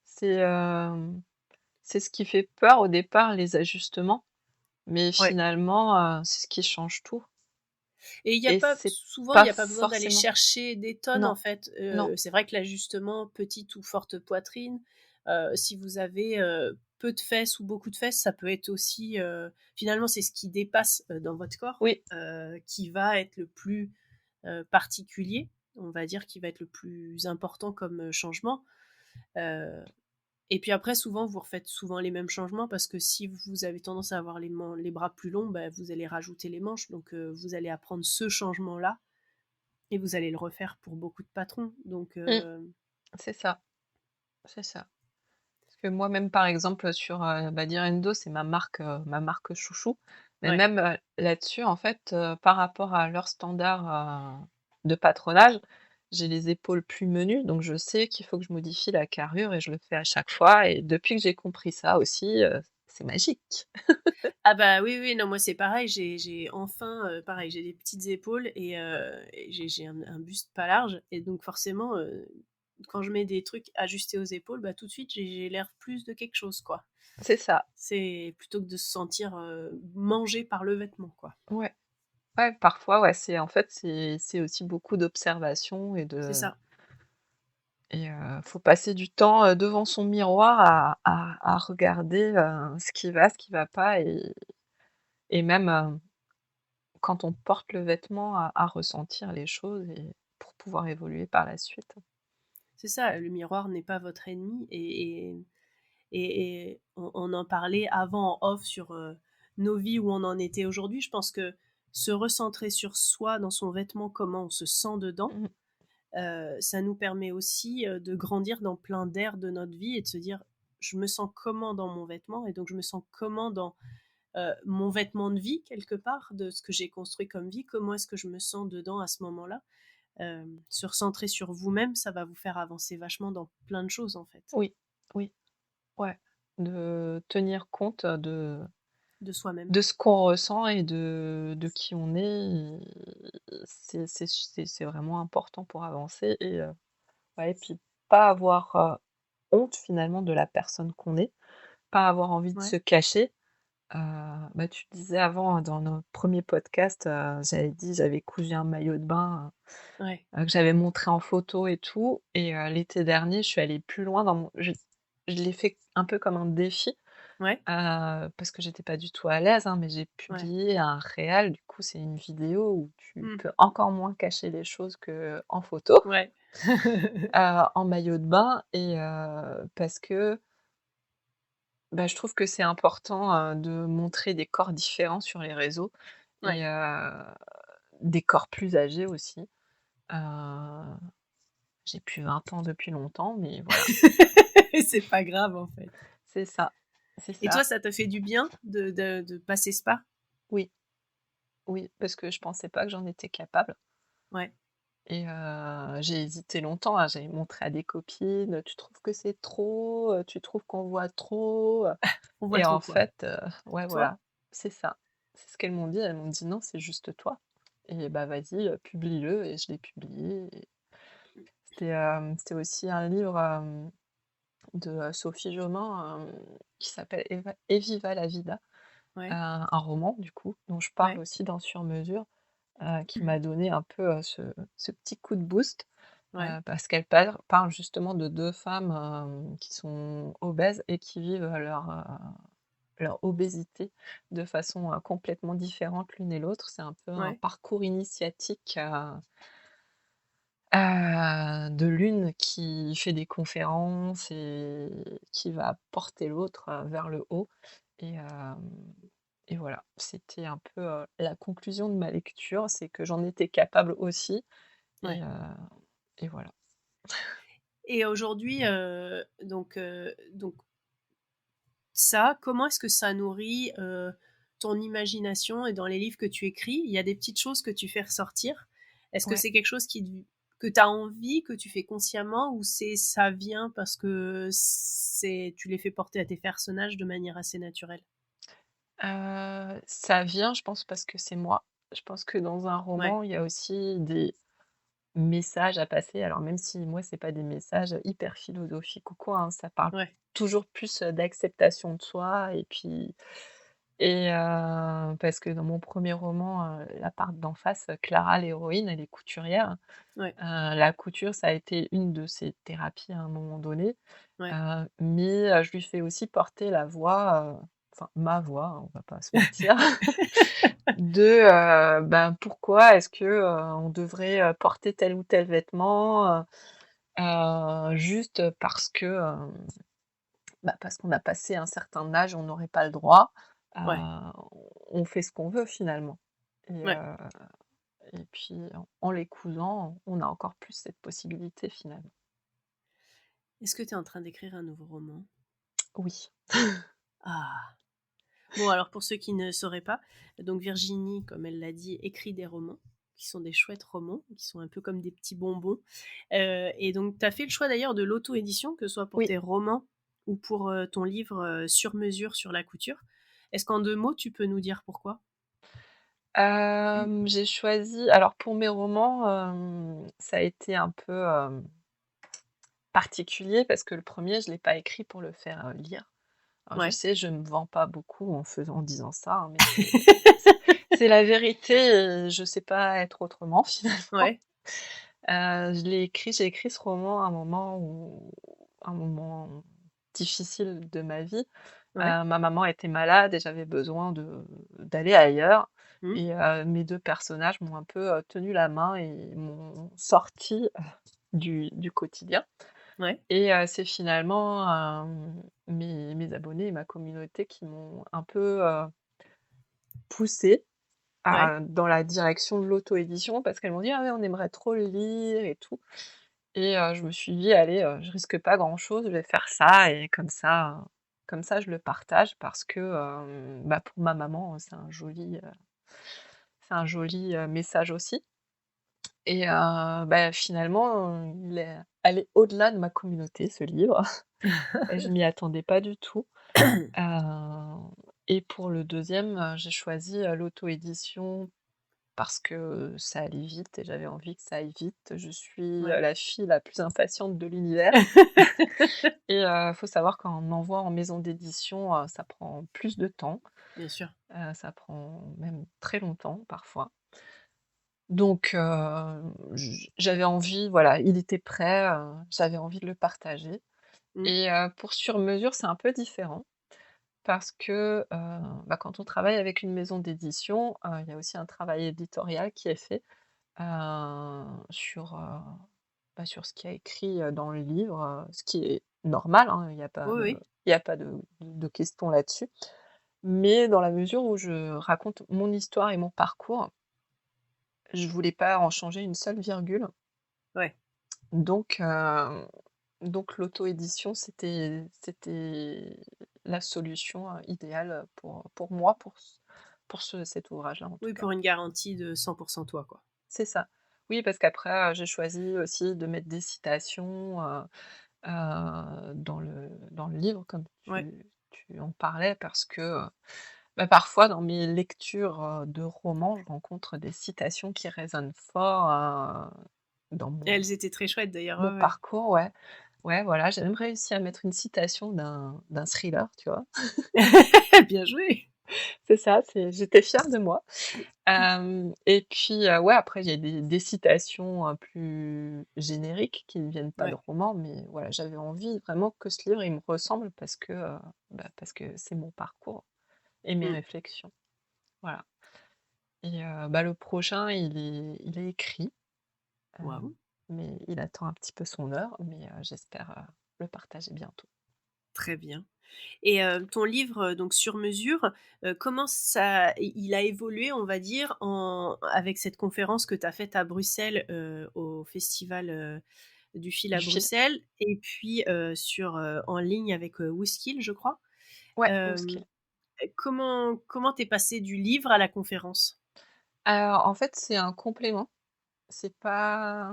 B: c'est ce qui fait peur au départ, les ajustements, mais
A: Ouais.
B: finalement, c'est ce qui change tout
A: Et il y a
B: et
A: pas
B: c'est
A: souvent, il
B: pas
A: y a pas besoin d'aller
B: forcément
A: chercher des tonnes
B: non,
A: en fait.
B: non,
A: C'est vrai que l'ajustement petite ou forte poitrine, si vous avez, peu de fesses ou beaucoup de fesses, ça peut être aussi, finalement, c'est ce qui dépasse, dans votre corps,
B: oui,
A: qui va être le plus, particulier, on va dire, qui va être le plus important comme, changement. Heu et puis après, souvent, vous refaites souvent les mêmes changements, parce que si vous avez tendance à avoir les bras plus longs, bah, vous allez rajouter les manches. Donc, vous allez apprendre ce changement-là et vous allez le refaire pour beaucoup de patrons. Donc,
B: mmh, c'est ça, c'est ça. Parce que moi-même, par exemple, sur, bah, Direndo, c'est ma marque chouchou, mais
A: ouais.
B: même, là-dessus, en fait, par rapport à leurs standards, de patronage, j'ai les épaules plus menues, donc je sais qu'il faut que je modifie la carrure et je le fais à chaque fois et depuis que j'ai compris ça aussi, c'est magique.
A: Ah bah oui, oui, non, moi c'est pareil. J'ai enfin, pareil, j'ai des petites épaules et j'ai un buste pas large. Et donc forcément, quand je mets des trucs ajustés aux épaules, bah tout de suite, j'ai l'air plus de quelque chose, quoi.
B: C'est ça,
A: C'est plutôt que de se sentir mangé par le vêtement, quoi.
B: ouais. Ouais, parfois, ouais, c'est en fait, c'est aussi beaucoup d'observation
A: C'est ça.
B: et faut passer du temps, devant son miroir à regarder, ce qui va pas et même, quand on porte le vêtement à ressentir les choses et pour pouvoir évoluer par la suite.
A: C'est ça, le miroir n'est pas votre ennemi. Et on en parlait avant en off sur nos vies, où on en était aujourd'hui. Je pense que se recentrer sur soi, dans son vêtement, comment on se sent dedans,
B: Mmh,
A: ça nous permet aussi de grandir dans plein d'aires de notre vie, et de se dire, je me sens comment dans mon vêtement, et donc je me sens comment dans mon vêtement de vie, quelque part, de ce que j'ai construit comme vie, comment est-ce que je me sens dedans à ce moment-là. Se recentrer sur vous-même, ça va vous faire avancer vachement dans plein de choses en fait,
B: oui, oui, ouais, de tenir compte,
A: de soi-même.
B: de ce qu'on ressent et de qui on est, c'est vraiment important pour avancer et ouais et puis pas avoir, honte finalement de la personne qu'on est, pas avoir envie de
A: Ouais,
B: se cacher. Heu, bah, tu disais avant dans notre premier podcast, j'avais cousu un maillot de bain,
A: ouais,
B: que j'avais montré en photo et tout et l'été dernier, je suis allée plus loin dans mon je l'ai fait un peu comme un défi,
A: ouais,
B: parce que j'étais pas du tout à l'aise, hein, mais j'ai
A: ouais.
B: publié un réel, du coup, c'est une vidéo où tu
A: Mmh.
B: peux encore moins cacher les choses qu'en photo,
A: Ouais.
B: en maillot de bain et parce que, bah, je trouve que c'est important, de montrer des corps différents sur les réseaux
A: Ouais.
B: et des corps plus âgés aussi. Heu, j'ai plus 20 ans depuis longtemps, mais voilà,
A: C'est pas grave, en fait.
B: c'est ça, c'est
A: Et toi,
B: ça.
A: ça te fait du bien de passer ce pas?
B: Oui, oui, parce que je pensais pas que j'en étais capable
A: Ouais.
B: et j'ai hésité longtemps, hein. J'avais montré à des copines: «Tu trouves que c'est trop? Tu trouves qu'on voit trop?»
A: On voit
B: Et
A: trop
B: en
A: quoi?
B: fait, ouais,
A: Toi?
B: voilà, c'est ça. C'est ce qu'elles m'ont dit. Elles m'ont dit: «Non, c'est juste toi et bah, vas-y, publie-le» et je l'ai publié et c'était aussi un livre, de, Sophie Jomain, qui s'appelle Et viva la vida,
A: Ouais.
B: un roman du coup, dont je parle
A: Ouais.
B: aussi dans Sur mesure, qui m'a donné un peu, ce petit coup de boost heu,
A: Ouais.
B: parce qu'elle parle justement de 2 femmes, qui sont obèses et qui vivent leur obésité de façon, complètement différente l'une et l'autre. C'est un peu un
A: Ouais.
B: parcours initiatique, de l'une qui fait des conférences et qui va porter l'autre, vers le haut et et voilà. C'était un peu, la conclusion de ma lecture, c'est que j'en étais capable aussi et
A: Ouais.
B: et voilà.
A: Et aujourd'hui, donc ça, comment est-ce que ça nourrit, ton imagination et dans les livres que tu écris, il y a des petites choses que tu fais ressortir? Est-ce que
B: Ouais.
A: c'est quelque chose que tu as envie, que tu fais consciemment ou ça vient parce que tu les fais porter à tes personnages de manière assez naturelle?
B: Ça vient, je pense, parce que c'est moi. Je pense que dans un
A: Ouais,
B: roman, il y a aussi des messages à passer. Alors même si moi, c'est pas des messages hyper philosophiques ou quoi, hein, ça parle
A: ouais,
B: toujours plus, d'acceptation de soi et parce que dans mon premier roman, La part d'en face, Clara, l'héroïne, elle est couturière.
A: ouais,
B: La couture, ça a été une de ses thérapies à un moment donné,
A: ouais.
B: mais je lui fais aussi porter la voix, enfin ma voix, hein, on va pas se mentir, de, ben, pourquoi est-ce que, on devrait, porter tel ou tel vêtement, juste parce que, bah, parce qu'on a passé un certain âge, on n'aurait pas le droit. Heu,
A: Ouais,
B: on fait ce qu'on veut finalement
A: ouais.
B: et puis en les cousant, on a encore plus cette possibilité finalement.
A: Est-ce que tu es en train d'écrire un nouveau roman?
B: Oui.
A: Ah! Bon, alors pour ceux qui ne sauraient pas, donc Virginie, comme elle l'a dit, écrit des romans qui sont des chouettes romans, qui sont un peu comme des petits bonbons. Et donc, tu as fait le choix d'ailleurs de l'auto-édition, que ce soit pour
B: Oui.
A: tes romans ou pour ton livre sur mesure sur la couture. Est-ce qu'en 2 mots, tu peux nous dire pourquoi?
B: J'ai choisi alors pour mes romans, ça a été un peu, particulier parce que le premier je l'ai pas écrit pour le faire, lire. Alors je
A: Ouais.
B: sais, je me vends pas beaucoup en disant ça, hein, mais c'est la vérité et je sais pas être autrement finalement.
A: Ouais.
B: J'ai écrit ce roman à un moment difficile de ma vie.
A: Ouais.
B: Ma maman était malade et j'avais besoin d'aller ailleurs
A: Mmh.
B: et mes 2 personnages m'ont un peu, tenu la main et m'ont sortie, du quotidien
A: Ouais.
B: et c'est finalement, mes abonnés et ma communauté qui m'ont un peu, poussée
A: Ouais.
B: dans la direction de l'auto-édition parce qu'elles m'ont dit: «Ah ouais, on aimerait trop le lire et tout». Et je me suis dit: «Allez, je risque pas grand-chose, je vais faire ça et comme ça je le partage» parce que, bah, pour ma maman, c'est un joli, message aussi et bah, finalement, il est allé au-delà de ma communauté ce livre et je m'y attendais pas du tout, heu et pour le deuxième, j'ai choisi, l'auto-édition parce que ça allait vite et j'avais envie que ça aille vite. Je suis,
A: Ouais.
B: la fille la plus impatiente de l'univers et faut savoir qu'un envoi en maison d'édition, ça prend plus de temps,
A: Bien sûr.
B: ça prend même très longtemps parfois. Donc j'avais envie, voilà, il était prêt, j'avais envie de le partager
A: Mmh.
B: et pour Sur mesure, c'est un peu différent parce que, bah, quand on travaille avec une maison d'édition, il y a aussi un travail éditorial qui est fait. Sur, bah, sur ce qu'il y a écrit, dans le livre, ce qui est normal, hein,
A: Oui, oui.
B: il y a pas de question là-dessus. Mais dans la mesure où je raconte mon histoire et mon parcours, je voulais pas en changer une seule virgule.
A: Ouais.
B: Donc donc l'auto-édition, c'était la solution, idéale, pour moi, pour cet ouvrage-là, en tout
A: Oui,
B: cas.
A: pour une garantie de 100 toi, quoi.
B: C'est ça. Oui, parce qu'après, j'ai choisi aussi de mettre des citations, dans le livre comme
A: Ouais.
B: tu en parlais parce que, bah, parfois dans mes lectures, de romans, je rencontre des citations qui résonnent fort, dans
A: Elles étaient très chouettes d'ailleurs,
B: mon
A: ouais, ouais.
B: parcours, ouais. Ouais, voilà, j'ai même réussi à mettre une citation d'un thriller, tu vois?
A: Bien joué!
B: C'est ça, j'étais fière de moi. Et puis, ouais, après il y a des citations, plus génériques qui ne viennent pas de
A: Ouais.
B: romans, mais voilà, j'avais envie vraiment que ce livre, il me ressemble parce que c'est mon parcours et mes
A: Mmh.
B: réflexions. Voilà. Et le prochain, il est écrit, heu,
A: Waouh!
B: mais il attend un petit peu son heure, mais j'espère, le partager bientôt.
A: Très bien. Et ton livre, donc Sur mesure, comment ça il a évolué, on va dire, avec cette conférence que tu as faite à Bruxelles, au festival, du fil à
B: Du fil.
A: Bruxelles et puis, en ligne avec, WizKill, je crois?
B: Ouais,
A: Hem,
B: Whisky.
A: comment tu passé du livre à la conférence?
B: Alors en fait, c'est un complément, c'est pas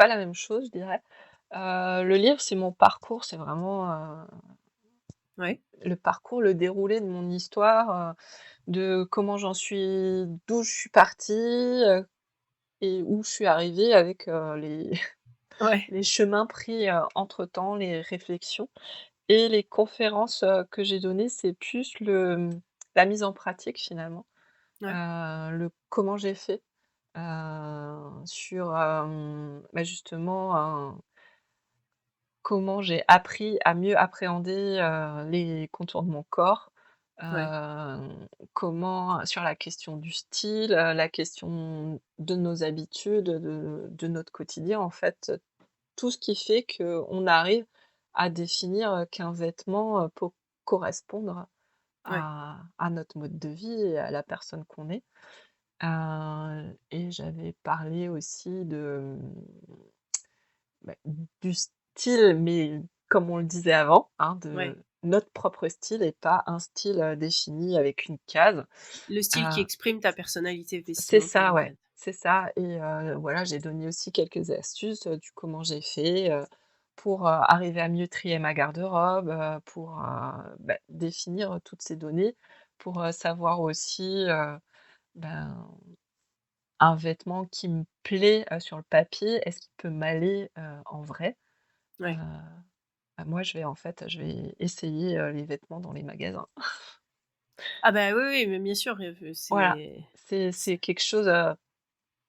B: la même chose, je dirais. Le livre, c'est mon parcours, c'est vraiment,
A: Ouais,
B: le parcours, le déroulé de mon histoire, de comment d'où je suis partie, et où je suis arrivée avec, les
A: ouais,
B: les chemins pris, entre-temps, les réflexions et les conférences, que j'ai données, c'est plus la mise en pratique finalement,
A: ouais,
B: le comment j'ai fait, sur, justement, comment j'ai appris à mieux appréhender, les contours de mon corps,
A: ouais,
B: comment sur la question du style, la question de nos habitudes, de notre quotidien, en fait, tout ce qui fait qu'on arrive à définir, qu'un vêtement, peut correspondre
A: ouais.
B: à notre mode de vie et à la personne qu'on est. Et j'avais parlé aussi bah, du style, mais comme on le disait avant, hein,
A: Ouais.
B: de notre propre style et pas un style, défini avec une case.
A: Le style qui
B: Heu,
A: exprime ta personnalité
B: c'est
A: vestimentaire,
B: ça,
A: en
B: ouais,
A: fait.
B: c'est ça. Et voilà, j'ai donné aussi quelques astuces, du comment j'ai fait, pour, arriver à mieux trier ma garde-robe, pour, définir toutes ces données, pour, savoir aussi, ben, un vêtement qui me plaît, sur le papier, est-ce qu'il peut m'aller, en vrai? Heu
A: Ouais.
B: Moi, je vais essayer, les vêtements dans les magasins.
A: Ah bah, oui, oui, mais bien sûr,
B: Voilà,
A: c'est
B: c'est quelque chose,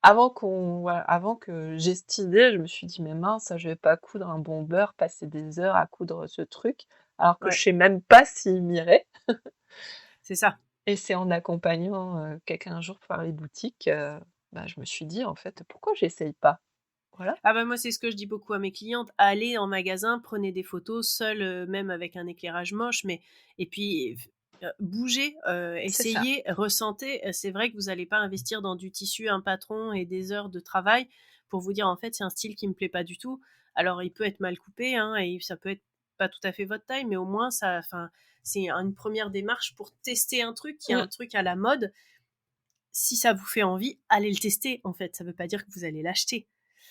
B: avant que j'aie cette idée, je me suis dit: «Mais mince, je vais pas coudre un bomber, passer des heures à coudre ce truc», alors que je
A: ouais,
B: sais même pas s'il m'irait.
A: c'est ça.
B: Et c'est en accompagnant, quelqu'un un jour par les boutiques, je me suis dit: «En fait, pourquoi j'essaye pas?» Voilà.
A: Ah bah, moi, c'est ce que je dis beaucoup à mes clientes: «Allez en magasin, prenez des photos seules, même avec un éclairage moche, mais et puis bougez,
B: C'est ça.
A: essayez, ressentez». C'est vrai que vous allez pas investir dans du tissu, un patron et des heures de travail pour vous dire: «En fait, c'est un style qui me plaît pas du tout». Alors il peut être mal coupé, hein, et ça peut être pas tout à fait votre taille, mais au moins ça enfin, c'est une première démarche pour tester un truc qui est
B: Mmh,
A: un truc à la mode. Si ça vous fait envie, allez le tester, en fait. Ça veut pas dire que vous allez l'acheter.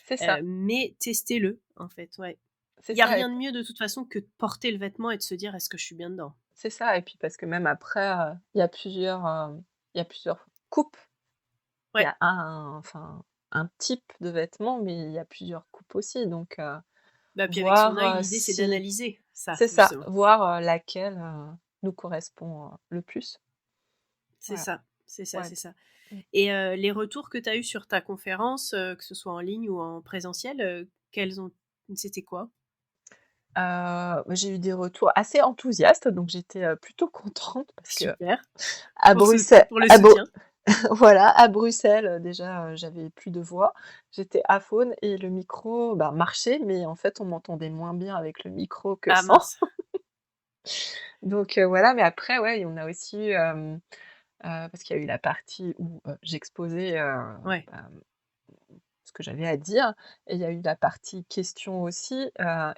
B: c'est ça,
A: Mais testez-le, en fait, ouais.
B: c'est
A: Il y a
B: ça.
A: rien de mieux de toute façon que de porter le vêtement et de se dire: «Est-ce que je suis bien dedans?»
B: C'est ça. Et puis parce que même après, il y a plusieurs coupes. Il y
A: Ouais.
B: a un type de vêtement, mais il y a plusieurs coupes aussi, donc
A: Bah, puis avec son
B: voir,
A: œil, l'idée, c'est
B: si
A: d'analyser ça,
B: c'est ça,
A: justement.
B: voir, laquelle, nous correspond, le plus.
A: C'est
B: Voilà,
A: ça, c'est ça,
B: ouais.
A: c'est ça.
B: Mmh.
A: Et les retours que tu as eus sur ta conférence, que ce soit en ligne ou en présentiel, quels ont c'était quoi?
B: J'ai eu des retours assez enthousiastes, donc j'étais, plutôt contente parce que
A: Super,
B: à
A: pour ce
B: Bruxelles
A: pour le
B: à Bru
A: soutien.
B: voilà, à Bruxelles, déjà, j'avais plus de voix. J'étais aphone et le micro, marchait, mais en fait, on m'entendait moins bien avec le micro que
A: Ah
B: sans.
A: mince.
B: Donc voilà, mais après, ouais, on a aussi eu, parce qu'il y a eu la partie où, j'exposais,
A: Ouais,
B: ce que j'avais à dire, et il y a eu la partie questions aussi,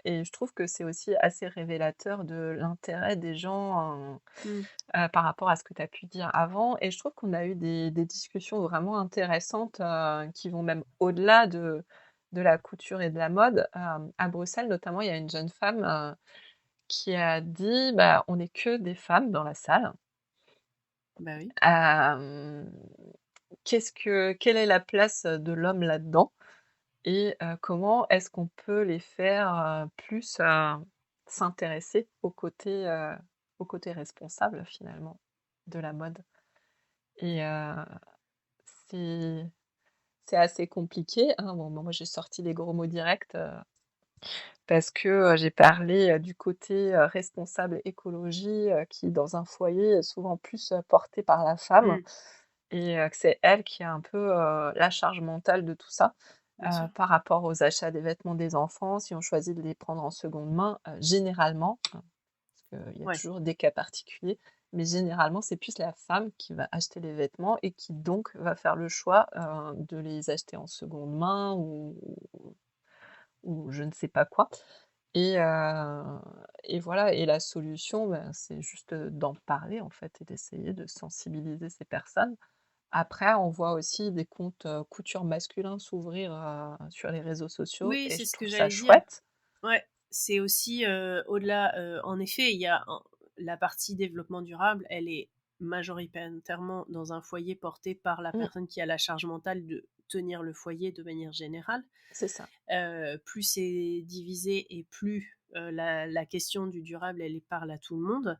B: et je trouve que c'est aussi assez révélateur de l'intérêt des gens,
A: mmh,
B: par rapport à ce que tu as pu dire avant. Et je trouve qu'on a eu des discussions vraiment intéressantes, qui vont même au-delà de la couture et de la mode. À Bruxelles notamment, il y a une jeune femme, qui a dit: «Bah, on n'est que des femmes dans la salle.
A: bah, oui.
B: Hem, quelle est la place de l'homme là-dedans? Et comment est-ce qu'on peut les faire, plus, s'intéresser au côté responsable finalement?» de la mode et c'est c'est assez compliqué, hein. Bon, moi, j'ai sorti les gros mots directs, parce que, j'ai parlé, du côté, responsable écologie, qui dans un foyer est souvent plus, porté par la femme
A: Mmh,
B: et que c'est elle qui a un peu, la charge mentale de tout ça,
A: bien sûr.
B: par rapport aux achats des vêtements des enfants. Si on choisit de les prendre en seconde main, généralement, parce qu'il y a
A: Ouais.
B: toujours des cas particuliers, mais généralement, c'est plus la femme qui va acheter les vêtements et qui donc va faire le choix, de les acheter en seconde main ou je ne sais pas quoi et voilà et la solution, ben, c'est juste, d'en parler en fait et d'essayer de sensibiliser ces personnes. Après, on voit aussi des comptes, couture masculins s'ouvrir, sur les réseaux sociaux
A: Oui,
B: et
A: c'est
B: je
A: ce que
B: trouve ça
A: j'allais dire.
B: chouette.
A: Ouais, c'est aussi, au-delà, en effet, il y a la partie développement durable, elle est majoritairement dans un foyer porté par la
B: Mmh,
A: personne qui a la charge mentale de tenir le foyer de manière générale.
B: c'est ça.
A: Plus c'est divisé et plus la question du durable, elle parle à tout le monde.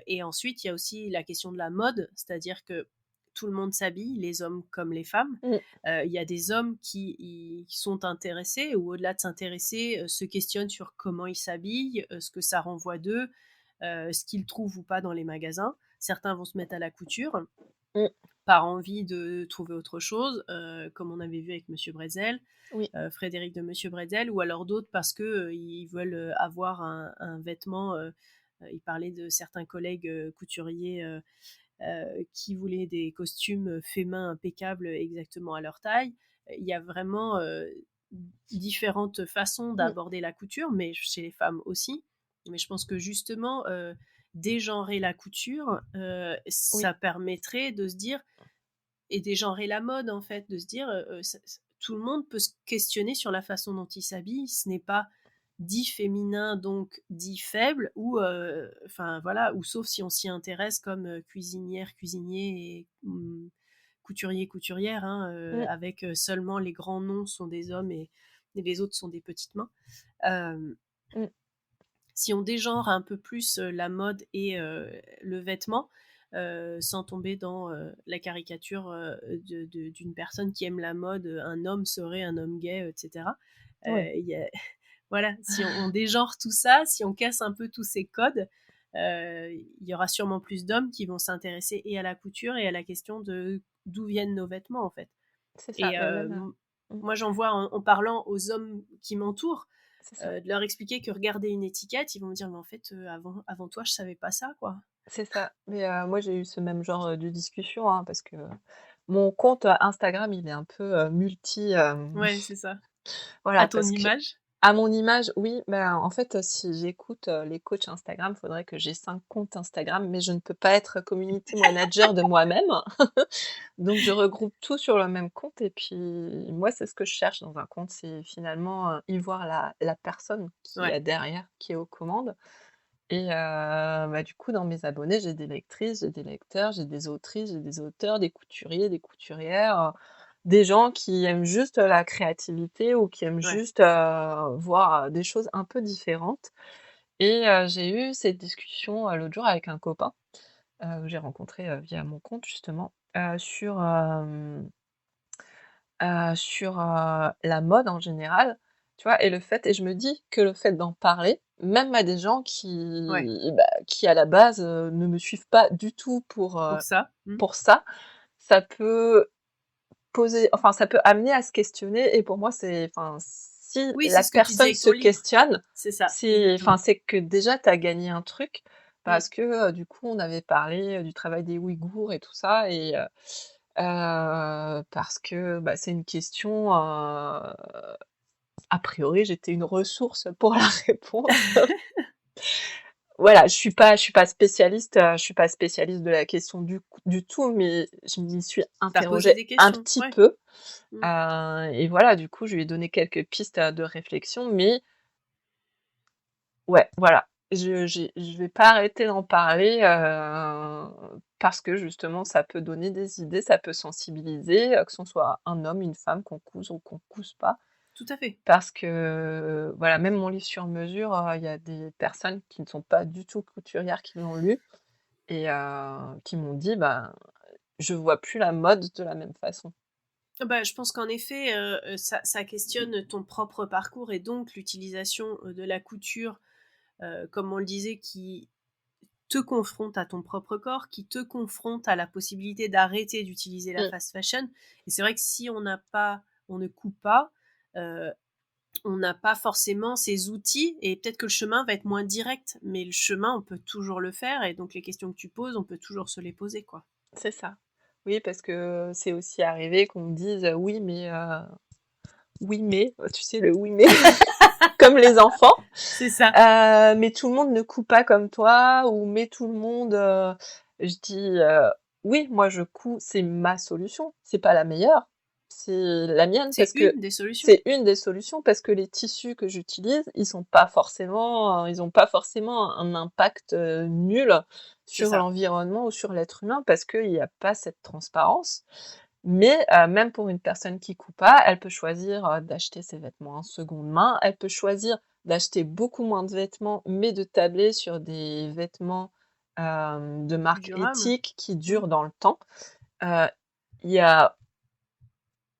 A: Et ensuite, il y a aussi la question de la mode, c'est-à-dire que tout le monde s'habille, les hommes comme les femmes.
B: Mmh,
A: Il y a des hommes qui sont intéressés ou au-delà de s'intéresser, se questionnent sur comment ils s'habillent, ce que ça renvoie d'eux, ce qu'ils trouvent ou pas dans les magasins. Certains vont se mettre à la couture
B: mmh,
A: par envie de trouver autre chose, comme on avait vu avec Monsieur Bretzel,
B: oui,
A: Frédéric de Monsieur Bretzel, ou alors d'autres parce que ils veulent avoir un vêtement. Il parlait de certains collègues couturiers qui voulaient des costumes faits main impeccables exactement à leur taille. Il y a vraiment différentes façons
B: mmh,
A: d'aborder la couture, mais chez les femmes aussi. Mais je pense que justement, dégenrer la couture,
B: oui,
A: ça permettrait de se dire, et dégenrer la mode en fait, de se dire, tout le monde peut se questionner sur la façon dont il s'habille. Ce n'est pas dit féminin, donc dit faible, ou enfin voilà, ou sauf si on s'y intéresse comme cuisinière, cuisinier et couturier, couturière, hein,
B: mmh,
A: avec seulement les grands noms sont des hommes et les autres sont des petites mains. Euh,
B: mmh,
A: Si on dégenre un peu plus la mode et le vêtement, sans tomber dans la caricature d'une personne qui aime la mode, un homme serait un homme gay, etc.
B: ouais,
A: Y a, voilà, si on dégenre tout ça, si on casse un peu tous ces codes, il y aura sûrement plus d'hommes qui vont s'intéresser et à la couture et à la question de d'où viennent nos vêtements en fait.
B: c'est ça,
A: Et
B: mais même, mmh,
A: moi j'en vois en parlant aux hommes qui m'entourent,
B: c'est ça.
A: de leur expliquer que regarder une étiquette, ils vont me dire: «Mais en fait, avant toi, je savais pas ça, quoi».
B: C'est ça, mais moi j'ai eu ce même genre, de discussion, hein, parce que mon compte, Instagram, il est un peu, multi,
A: Ouais, c'est ça.
B: voilà,
A: À ton
B: parce que
A: image?
B: à mon image, oui, ben, en fait, si j'écoute, les coachs Instagram, il faudrait que j'ai 5 comptes Instagram, mais je ne peux pas être community manager de moi-même. Donc je regroupe tout sur le même compte et puis moi, c'est ce que je cherche dans un compte, c'est finalement, y voir la personne qui
A: Ouais,
B: est derrière, qui est aux commandes et bah, du coup, dans mes abonnés, j'ai des lectrices, j'ai des lecteurs, j'ai des autrices, j'ai des auteurs, des couturiers, des couturières, des gens qui aiment juste la créativité ou qui aiment
A: ouais.
B: juste, voir, des choses un peu différentes et j'ai eu cette discussion, l'autre jour avec un copain, que j'ai rencontré, via mon compte justement, sur la mode en général, tu vois? Et le fait et je me dis que le fait d'en parler, même à des gens
A: Ouais,
B: qui à la base, ne me suivent pas du tout
A: pour ça. Mmh.
B: pour ça, ça peut ça peut amener à se questionner et pour moi c'est enfin, si
A: Oui, c'est
B: la
A: ce que tu disais
B: personne
A: avec
B: se
A: ton livre.
B: questionne,
A: C'est ça,
B: c'est
A: exactement.
B: c'est que déjà tu as gagné un truc
A: Mmh.
B: parce que, du coup on avait parlé, du travail des Ouïghours et tout ça et parce que, bah, c'est une question, a priori, j'étais une ressource pour la réponse. Voilà, je suis pas spécialiste de la question du tout, mais je m'y suis
A: Tu posé
B: interrogée
A: des
B: un
A: questions,
B: petit
A: ouais.
B: peu,
A: Mmh.
B: et voilà, du coup, je lui ai donné quelques pistes, de réflexion, mais ouais, voilà, je vais pas arrêter d'en parler, parce que justement, ça peut donner des idées, ça peut sensibiliser, que ce soit un homme, une femme, qu'on couse ou qu'on couse pas.
A: Tout à fait.
B: Parce que, voilà, même mon livre sur mesure, il y a des personnes qui ne sont pas du tout couturières qui l'ont lu et qui m'ont dit: «Ben, je vois plus la mode de la même façon».
A: Bah, je pense qu'en effet, ça questionne ton propre parcours et donc l'utilisation, de la couture, comme on le disait, qui te confronte à ton propre corps, qui te confronte à la possibilité d'arrêter d'utiliser la
B: Mmh.
A: fast fashion. Et c'est vrai que si on ne coupe pas, euh, on n'a pas forcément ces outils et peut-être que le chemin va être moins direct, mais le chemin, on peut toujours le faire et donc les questions que tu poses, on peut toujours se les poser, quoi.
B: C'est ça. Oui, parce que c'est aussi arrivé qu'on me dise: «Oui mais», tu sais le «oui mais» comme les enfants.
A: C'est ça.
B: Mais tout le monde ne couds pas comme toi ou mais tout le monde, je dis, oui, moi je couds, c'est ma solution, c'est pas la meilleure, c'est la mienne
A: C'est
B: parce que
A: une des solutions.
B: c'est une des solutions parce que les tissus que j'utilise, ils ont pas forcément un impact, nul
A: C'est
B: sur
A: ça.
B: l'environnement ou sur l'être humain parce qu'il y a pas cette transparence. Mais même pour une personne qui coud pas, elle peut choisir, d'acheter ses vêtements en seconde main. Elle peut choisir d'acheter beaucoup moins de vêtements, mais de tabler sur des vêtements, de
A: Plus
B: marque
A: durable.
B: éthique qui
A: Mm.
B: durent dans le temps. Heu, il y a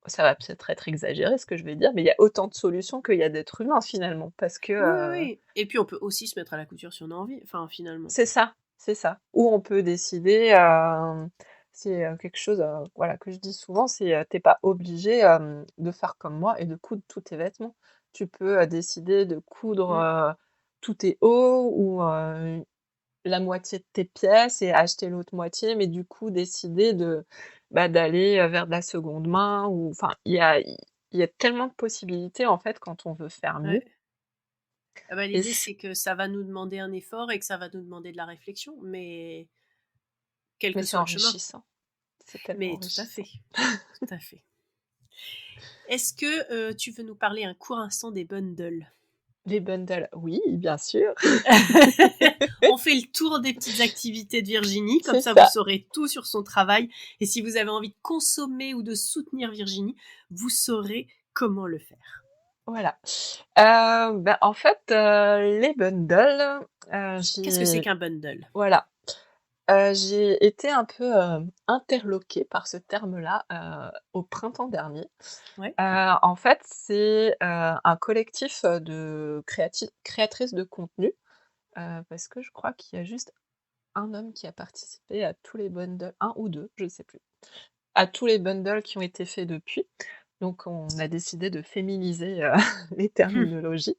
B: Ça va peut-être être exagéré ce que je vais dire, mais il y a autant de solutions qu'il y a d'êtres humains finalement parce que,
A: Oui, oui, oui. Et puis on peut aussi se mettre à la couture si on a envie, enfin finalement.
B: c'est ça, c'est ça. Ou on peut décider, c'est, quelque chose, voilà, que je dis souvent, c'est, tu pas obligé, de faire comme moi et de coudre tous tes vêtements. Tu peux, décider de coudre,
A: Mm.
B: tous tes hauts ou, la moitié de tes pièces et acheter l'autre moitié, mais du coup décider d'aller, vers de la seconde main ou enfin, il y a tellement de possibilités en fait quand on veut faire mieux
A: Ouais. Ah bah,
B: et
A: l'idée, c'est que ça va nous demander un effort et que ça va nous demander de la réflexion, mais quel
B: mais
A: que
B: c'est
A: soit le chemin.
B: enrichissant, c'est tellement
A: Mais tout à fait,
B: enrichissant.
A: tout à fait. Est-ce que tu veux nous parler un court instant des bundles?
B: Les bundles, oui, bien sûr,
A: On fait le tour des petites activités de Virginie, comme
B: c'est
A: ça vous
B: ça,
A: saurez tout sur son travail. Et si vous avez envie de consommer ou de soutenir Virginie, vous saurez comment le faire.
B: voilà. En fait, les bundles,
A: Qu'est-ce que c'est
B: j'ai
A: qu'un bundle?
B: voilà, j'ai été un peu, interloquée par ce terme-là, au printemps dernier.
A: Ouais,
B: En fait, c'est, un collectif, de créatrices de contenu, parce que je crois qu'il y a juste un homme qui a participé à tous les bundles, un ou 2, je sais plus, à tous les bundles qui ont été faits depuis. Donc on a décidé de féminiser, les terminologies.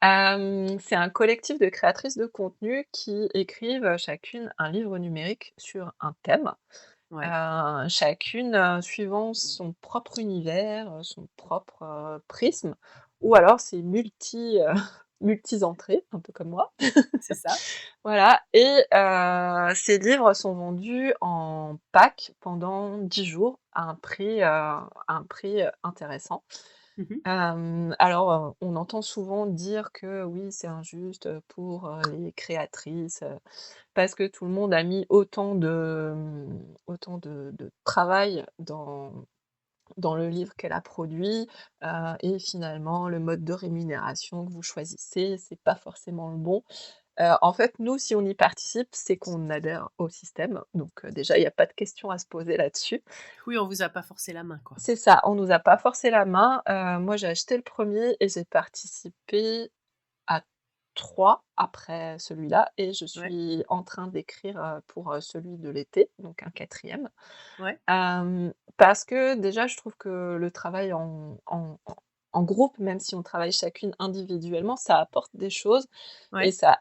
B: C'est un collectif de créatrices de contenu qui écrivent, chacune un livre numérique sur un thème.
A: ouais.
B: Chacune, suivant son propre univers, son propre, prisme ou alors c'est multi-entrées, un peu comme moi.
A: C'est ça.
B: Voilà et ces livres sont vendus en pack pendant 10 jours à un prix, intéressant.
A: Mhm.
B: Alors, on entend souvent dire que oui, c'est injuste, pour, les créatrices, parce que tout le monde a mis autant de travail dans le livre qu'elle a produit, et finalement le mode de rémunération que vous choisissez, c'est pas forcément le bon. En fait, nous, si on y participe, c'est qu'on adhère au système, donc déjà, il y a pas de question à se poser là-dessus.
A: Oui, on vous a pas forcé la main, quoi.
B: C'est ça, on nous a pas forcé la main, moi j'ai acheté le premier et j'ai participé à 3 après celui-là et je
A: Ouais,
B: suis en train d'écrire, pour, celui de l'été, donc un quatrième.
A: ouais,
B: Parce que déjà je trouve que le travail en groupe, même si on travaille chacune individuellement, ça apporte des choses et
A: ouais,
B: ça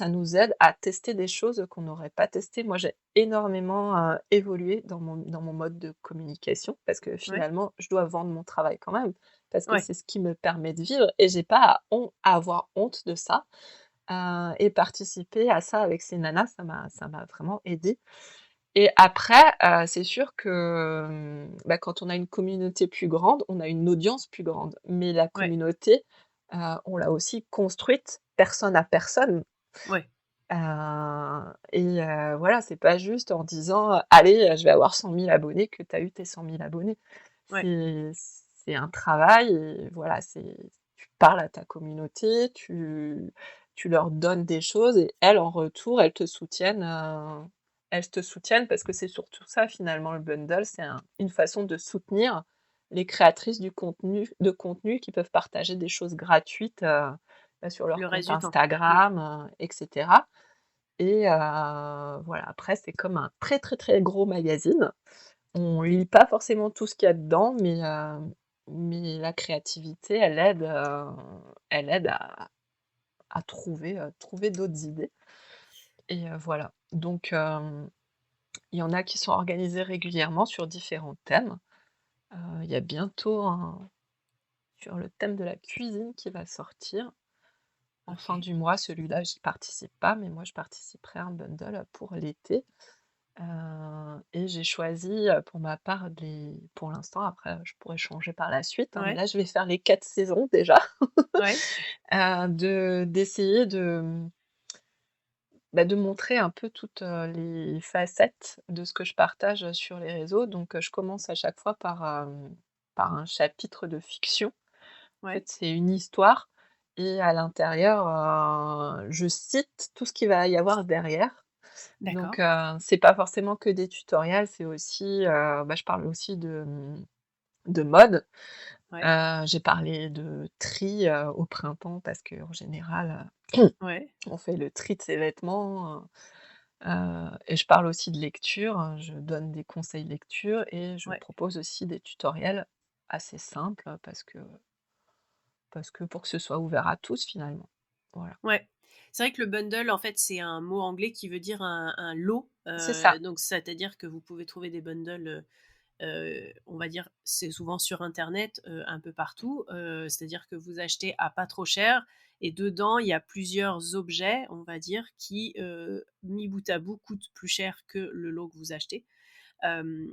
B: nous aide à tester des choses qu'on n'aurait pas testées. Moi, j'ai énormément, évolué dans mon mode de communication parce que
A: ouais,
B: finalement, je dois vendre mon travail quand même, parce que
A: ouais.
B: c'est ce qui me permet de vivre et j'ai pas à avoir honte de ça, et participer à ça avec ces nanas, ça m'a vraiment aidée et après, c'est sûr que, quand on a une communauté plus grande, on a une audience plus grande. Mais la
A: Ouais,
B: communauté, on l'a aussi construite personne à personne.
A: ouais,
B: Voilà, c'est pas juste en disant, «Allez, je vais avoir 100 000 abonnés» que tu as eu tes 100 000 abonnés.
A: ouais.
B: C'est un travail et voilà, tu parles à ta communauté, tu leur donnes des choses et elles, en retour, elles te soutiennent parce que c'est surtout ça finalement le bundle, c'est une façon de soutenir les créatrices de contenu qui peuvent partager des choses gratuites, sur leur
A: Le
B: compte
A: reste du temps. Mmh.
B: Instagram, et cetera. Et voilà, après c'est comme un très, très, très gros magazine. On lit pas forcément tout ce qu'il y a dedans, mais la créativité, elle aide à trouver d'autres idées et voilà. Donc il y en a qui sont organisés régulièrement sur différents thèmes. Il y a bientôt un sur le thème de la cuisine qui va sortir en fin
A: OK.
B: du mois. Celui-là, j'y participe pas, mais moi je participerai à un bundle pour l'été. Et j'ai choisi, pour ma part pour l'instant, après, je pourrais changer par la suite, hein, mais
A: Ouais,
B: là je vais faire les 4 saisons déjà,
A: ouais,
B: d'essayer de montrer un peu toutes, les facettes de ce que je partage sur les réseaux. Donc, je commence à chaque fois par un chapitre de fiction. En
A: ouais,
B: fait, c'est une histoire et à l'intérieur, je cite tout ce qu'il va y avoir derrière.
A: d'accord,
B: Donc, c'est pas forcément que des tutoriels, c'est aussi, je parle aussi de mode.
A: ouais,
B: J'ai parlé de tri, au printemps parce qu'en général,
A: ouais,
B: on fait le tri de ses vêtements, et je parle aussi de lecture, je donne des conseils lecture et je
A: ouais,
B: propose aussi des tutoriels assez simples, parce que pour que ce soit ouvert à tous finalement. Voilà.
A: ouais. C'est vrai que le bundle, en fait, c'est un mot anglais qui veut dire un lot,
B: C'est ça,
A: donc c'est-à-dire que vous pouvez trouver des bundles, on va dire, c'est souvent sur internet, un peu partout, c'est-à-dire que vous achetez à pas trop cher et dedans, il y a plusieurs objets, on va dire, qui, mis bout à bout, coûtent plus cher que le lot que vous achetez.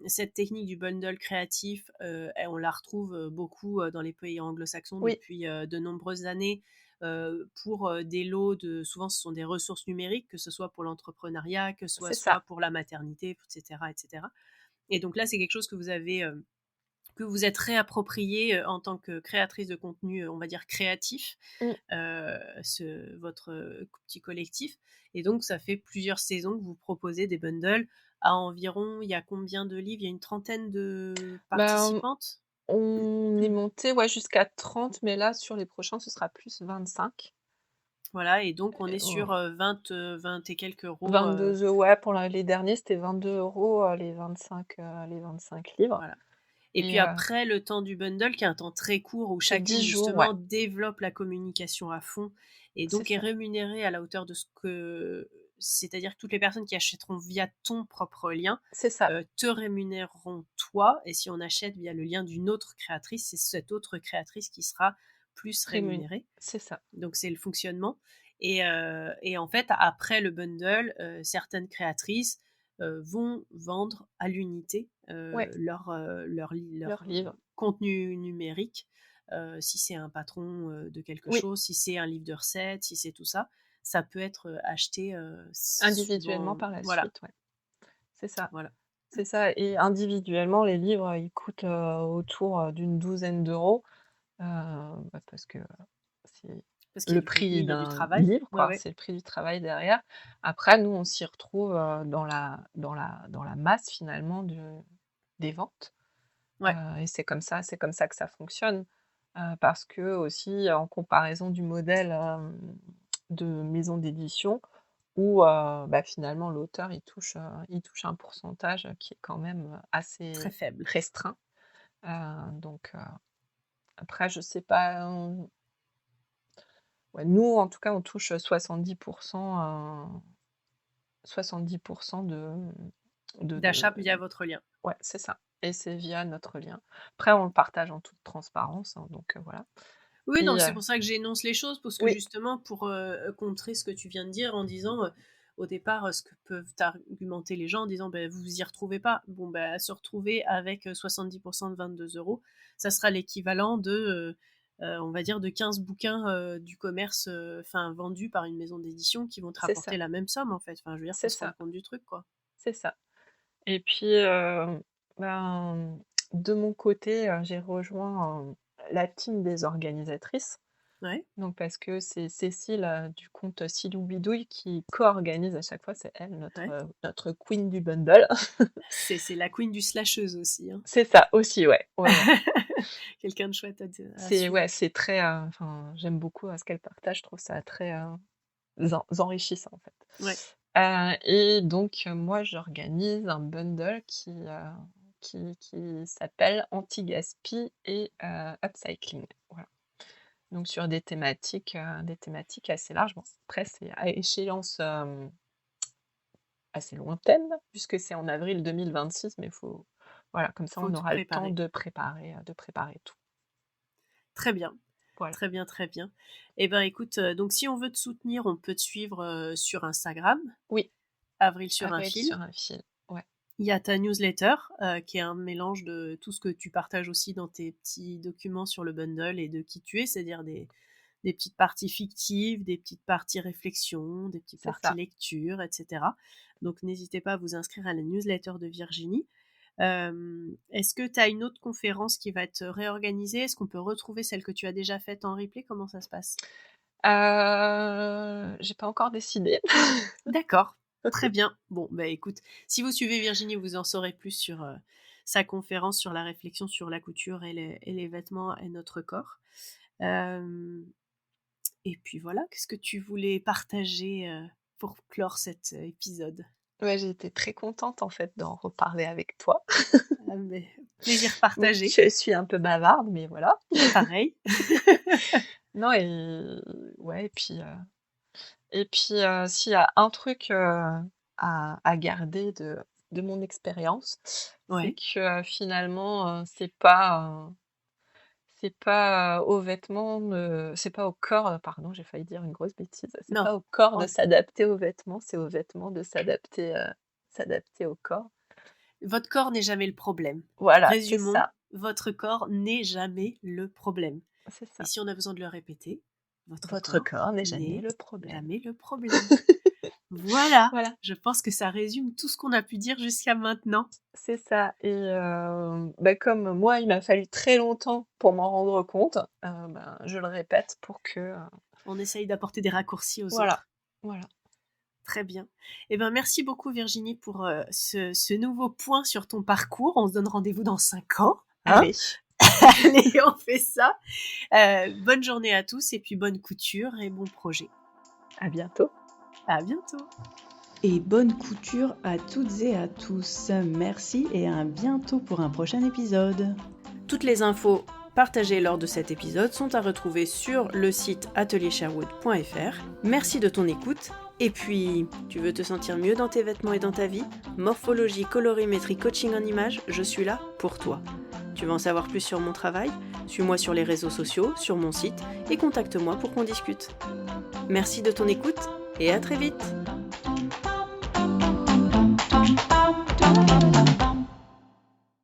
A: Cette technique du bundle créatif, on la retrouve beaucoup dans les pays anglo-saxons
B: oui,
A: depuis de nombreuses années pour des lots souvent ce sont des ressources numériques, que ce soit pour l'entrepreneuriat, que ce
B: c'est
A: soit
B: ça.
A: pour la maternité, etc., etc. Et donc là, c'est quelque chose que vous avez que vous êtes réapproprié en tant que créatrice de contenu, on va dire créatif,
B: Mmh.
A: votre petit collectif. Et donc, ça fait plusieurs saisons que vous proposez des bundles à environ, il y a combien de livres? Il y a une trentaine de
B: Ben,
A: participantes.
B: on est monté, ouais, jusqu'à 30, mais là, sur les prochains, ce sera plus 25.
A: Voilà, et donc on est
B: Oh,
A: sur 20, 20 et quelques euros.
B: 22 €, ouais, pour les derniers, c'était 22 €, les 25 livres.
A: Voilà. Et
B: Et
A: puis après, le temps du bundle, qui est un temps très court où
B: c'est
A: chacune
B: 10 jours, ouais,
A: justement développe la communication à fond et
B: c'est
A: donc est
B: ça.
A: rémunérée à la hauteur de ce que. C'est-à-dire que toutes les personnes qui achèteront via ton propre lien
B: C'est ça,
A: te rémunéreront toi, et si on achète via le lien d'une autre créatrice, c'est cette autre créatrice qui sera plus
B: rémun
A: rémunérée.
B: c'est ça.
A: Donc c'est le fonctionnement. Et en fait, après le bundle, certaines créatrices vont vendre à l'unité
B: Ouais,
A: leur
B: leurs livres.
A: contenu numérique. Si c'est un patron de quelque
B: Oui,
A: chose, si c'est un livre de recettes, si c'est tout ça, ça peut être acheté
B: individuellement
A: suivant.
B: par la
A: Voilà,
B: suite, ouais. C'est ça,
A: voilà.
B: c'est ça et individuellement, les livres, ils coûtent, autour, d'une douzaine d'euros, parce que c'est
A: Parce qu'il y
B: le
A: a du contenu,
B: prix
A: il y a du
B: d'un
A: travail.
B: livre,
A: Ouais,
B: quoi.
A: ouais.
B: C'est le prix du travail derrière. Après, nous, on s'y retrouve, dans la masse finalement des ventes,
A: Ouais,
B: et c'est comme ça que ça fonctionne, parce que aussi en comparaison du modèle, de maison d'édition où, finalement l'auteur il touche un pourcentage qui est quand même,
A: très
B: assez
A: faible.
B: restreint, donc après je sais pas, ouais, nous en tout cas on touche 70% de
A: D'achat via votre lien.
B: ouais, c'est ça et c'est via notre lien. Après on le partage en toute transparence, hein, donc voilà
A: Oui, non,
B: et
A: c'est pour ça que j'énonce les choses, parce que
B: oui,
A: justement, pour contrer ce que tu viens de dire en disant, au départ, ce que peuvent argumenter les gens en disant, ben, vous vous y retrouvez pas. Bon, ben, se retrouver avec 70% de 22 euros, ça sera l'équivalent de, on va dire, de 15 bouquins du commerce, enfin, vendus par une maison d'édition qui vont te
B: c'est
A: rapporter
B: ça,
A: la même somme, en fait. Enfin, je veux dire, faut
B: c'est
A: se rendre
B: ça,
A: compte du truc, quoi.
B: c'est ça. Et puis, ben, de mon côté, j'ai rejoint, la team des organisatrices.
A: Ouais.
B: Donc parce que c'est Cécile, du compte Silou Bidouille qui co-organise à chaque fois, c'est elle
A: Ouais.
B: notre queen du bundle.
A: C'est la queen du slasheuse aussi, hein.
B: C'est ça aussi, ouais.
A: Quelqu'un de chouette à
B: C'est
A: suivre.
B: c'est très, enfin, j'aime beaucoup, ce qu'elle partage, je trouve ça très, enrichissant, en fait.
A: Ouais.
B: Et donc moi, j'organise un bundle qui s'appelle Anti-gaspi et upcycling. Voilà. Donc sur des thématiques assez larges. Bon, après c'est à échéance, assez lointaine puisque c'est en avril 2026, mais voilà, comme ça
A: Faut
B: on
A: tout
B: aura le temps
A: préparer.
B: de préparer tout.
A: Très bien.
B: Voilà.
A: Très bien, très bien. Eh ben, écoute, donc si on veut te soutenir, on peut te suivre sur Instagram,
B: Oui,
A: Avril sur un
B: Avril
A: fil.
B: sur un fil. Ouais.
A: Il y a ta newsletter, qui est un mélange de tout ce que tu partages aussi dans tes petits documents sur le bundle et de qui tu es, c'est-à-dire des petites parties fictives, des petites parties réflexion, des petites
B: C'est
A: parties
B: ça.
A: lecture, etc. Donc n'hésitez pas à vous inscrire à la newsletter de Virginie. Est-ce que tu as une autre conférence qui va être réorganisée? Est-ce qu'on peut retrouver celle que tu as déjà faite en replay? Comment ça se passe?
B: J'ai pas encore décidé.
A: D'accord, très bien. Bon, bah écoute, si vous suivez Virginie, vous en saurez plus sur sa conférence sur la réflexion sur la couture et les vêtements et notre corps. Et puis voilà, qu'est-ce que tu voulais partager pour clore cet épisode?
B: Ouais, j'ai été très contente en fait d'en reparler avec toi.
A: Mais plaisir
B: Bon,
A: partagé.
B: je suis un peu bavarde, mais voilà.
A: Pareil.
B: Non ouais, et puis s'il y a un truc, à garder de mon expérience, c'est
A: Ouais.
B: que, finalement, c'est pas au corps, pardon, j'ai failli dire une grosse bêtise. C'est
A: Non.
B: pas au corps de
A: Oh,
B: s'adapter aux vêtements, c'est aux vêtements de s'adapter au corps.
A: votre corps n'est jamais le problème.
B: Voilà, c'est
A: Résumons,
B: ça,
A: votre corps n'est jamais le problème.
B: c'est
A: Et
B: ça.
A: si on a besoin de le répéter, votre
B: Votre
A: corps
B: corps n'est jamais
A: n'est
B: le problème.
A: jamais le problème. Voilà,
B: Voilà,
A: je pense que ça résume tout ce qu'on a pu dire jusqu'à maintenant.
B: c'est ça. Et comme moi, il m'a fallu très longtemps pour m'en rendre compte, je le répète pour que,
A: On essaye d'apporter des raccourcis aux
B: voilà,
A: autres.
B: voilà.
A: Très bien. Eh ben, merci beaucoup Virginie pour ce nouveau point sur ton parcours. On se donne rendez-vous dans 5 ans. Hein.
B: Allez,
A: Allez, on fait ça. Bonne journée à tous et puis bonne couture et bon projet.
B: à bientôt.
A: À bientôt.
C: Et bonne couture à toutes et à tous. Merci et à bientôt pour un prochain épisode.
A: Toutes les infos partagées lors de cet épisode sont à retrouver sur le site ateliersherwood.fr. Merci de ton écoute. Et puis, tu veux te sentir mieux dans tes vêtements et dans ta vie? Morphologie, colorimétrie, coaching en images, je suis là pour toi. Tu veux en savoir plus sur mon travail? Suis-moi sur les réseaux sociaux, sur mon site et contacte-moi pour qu'on discute. Merci de ton écoute et à très vite!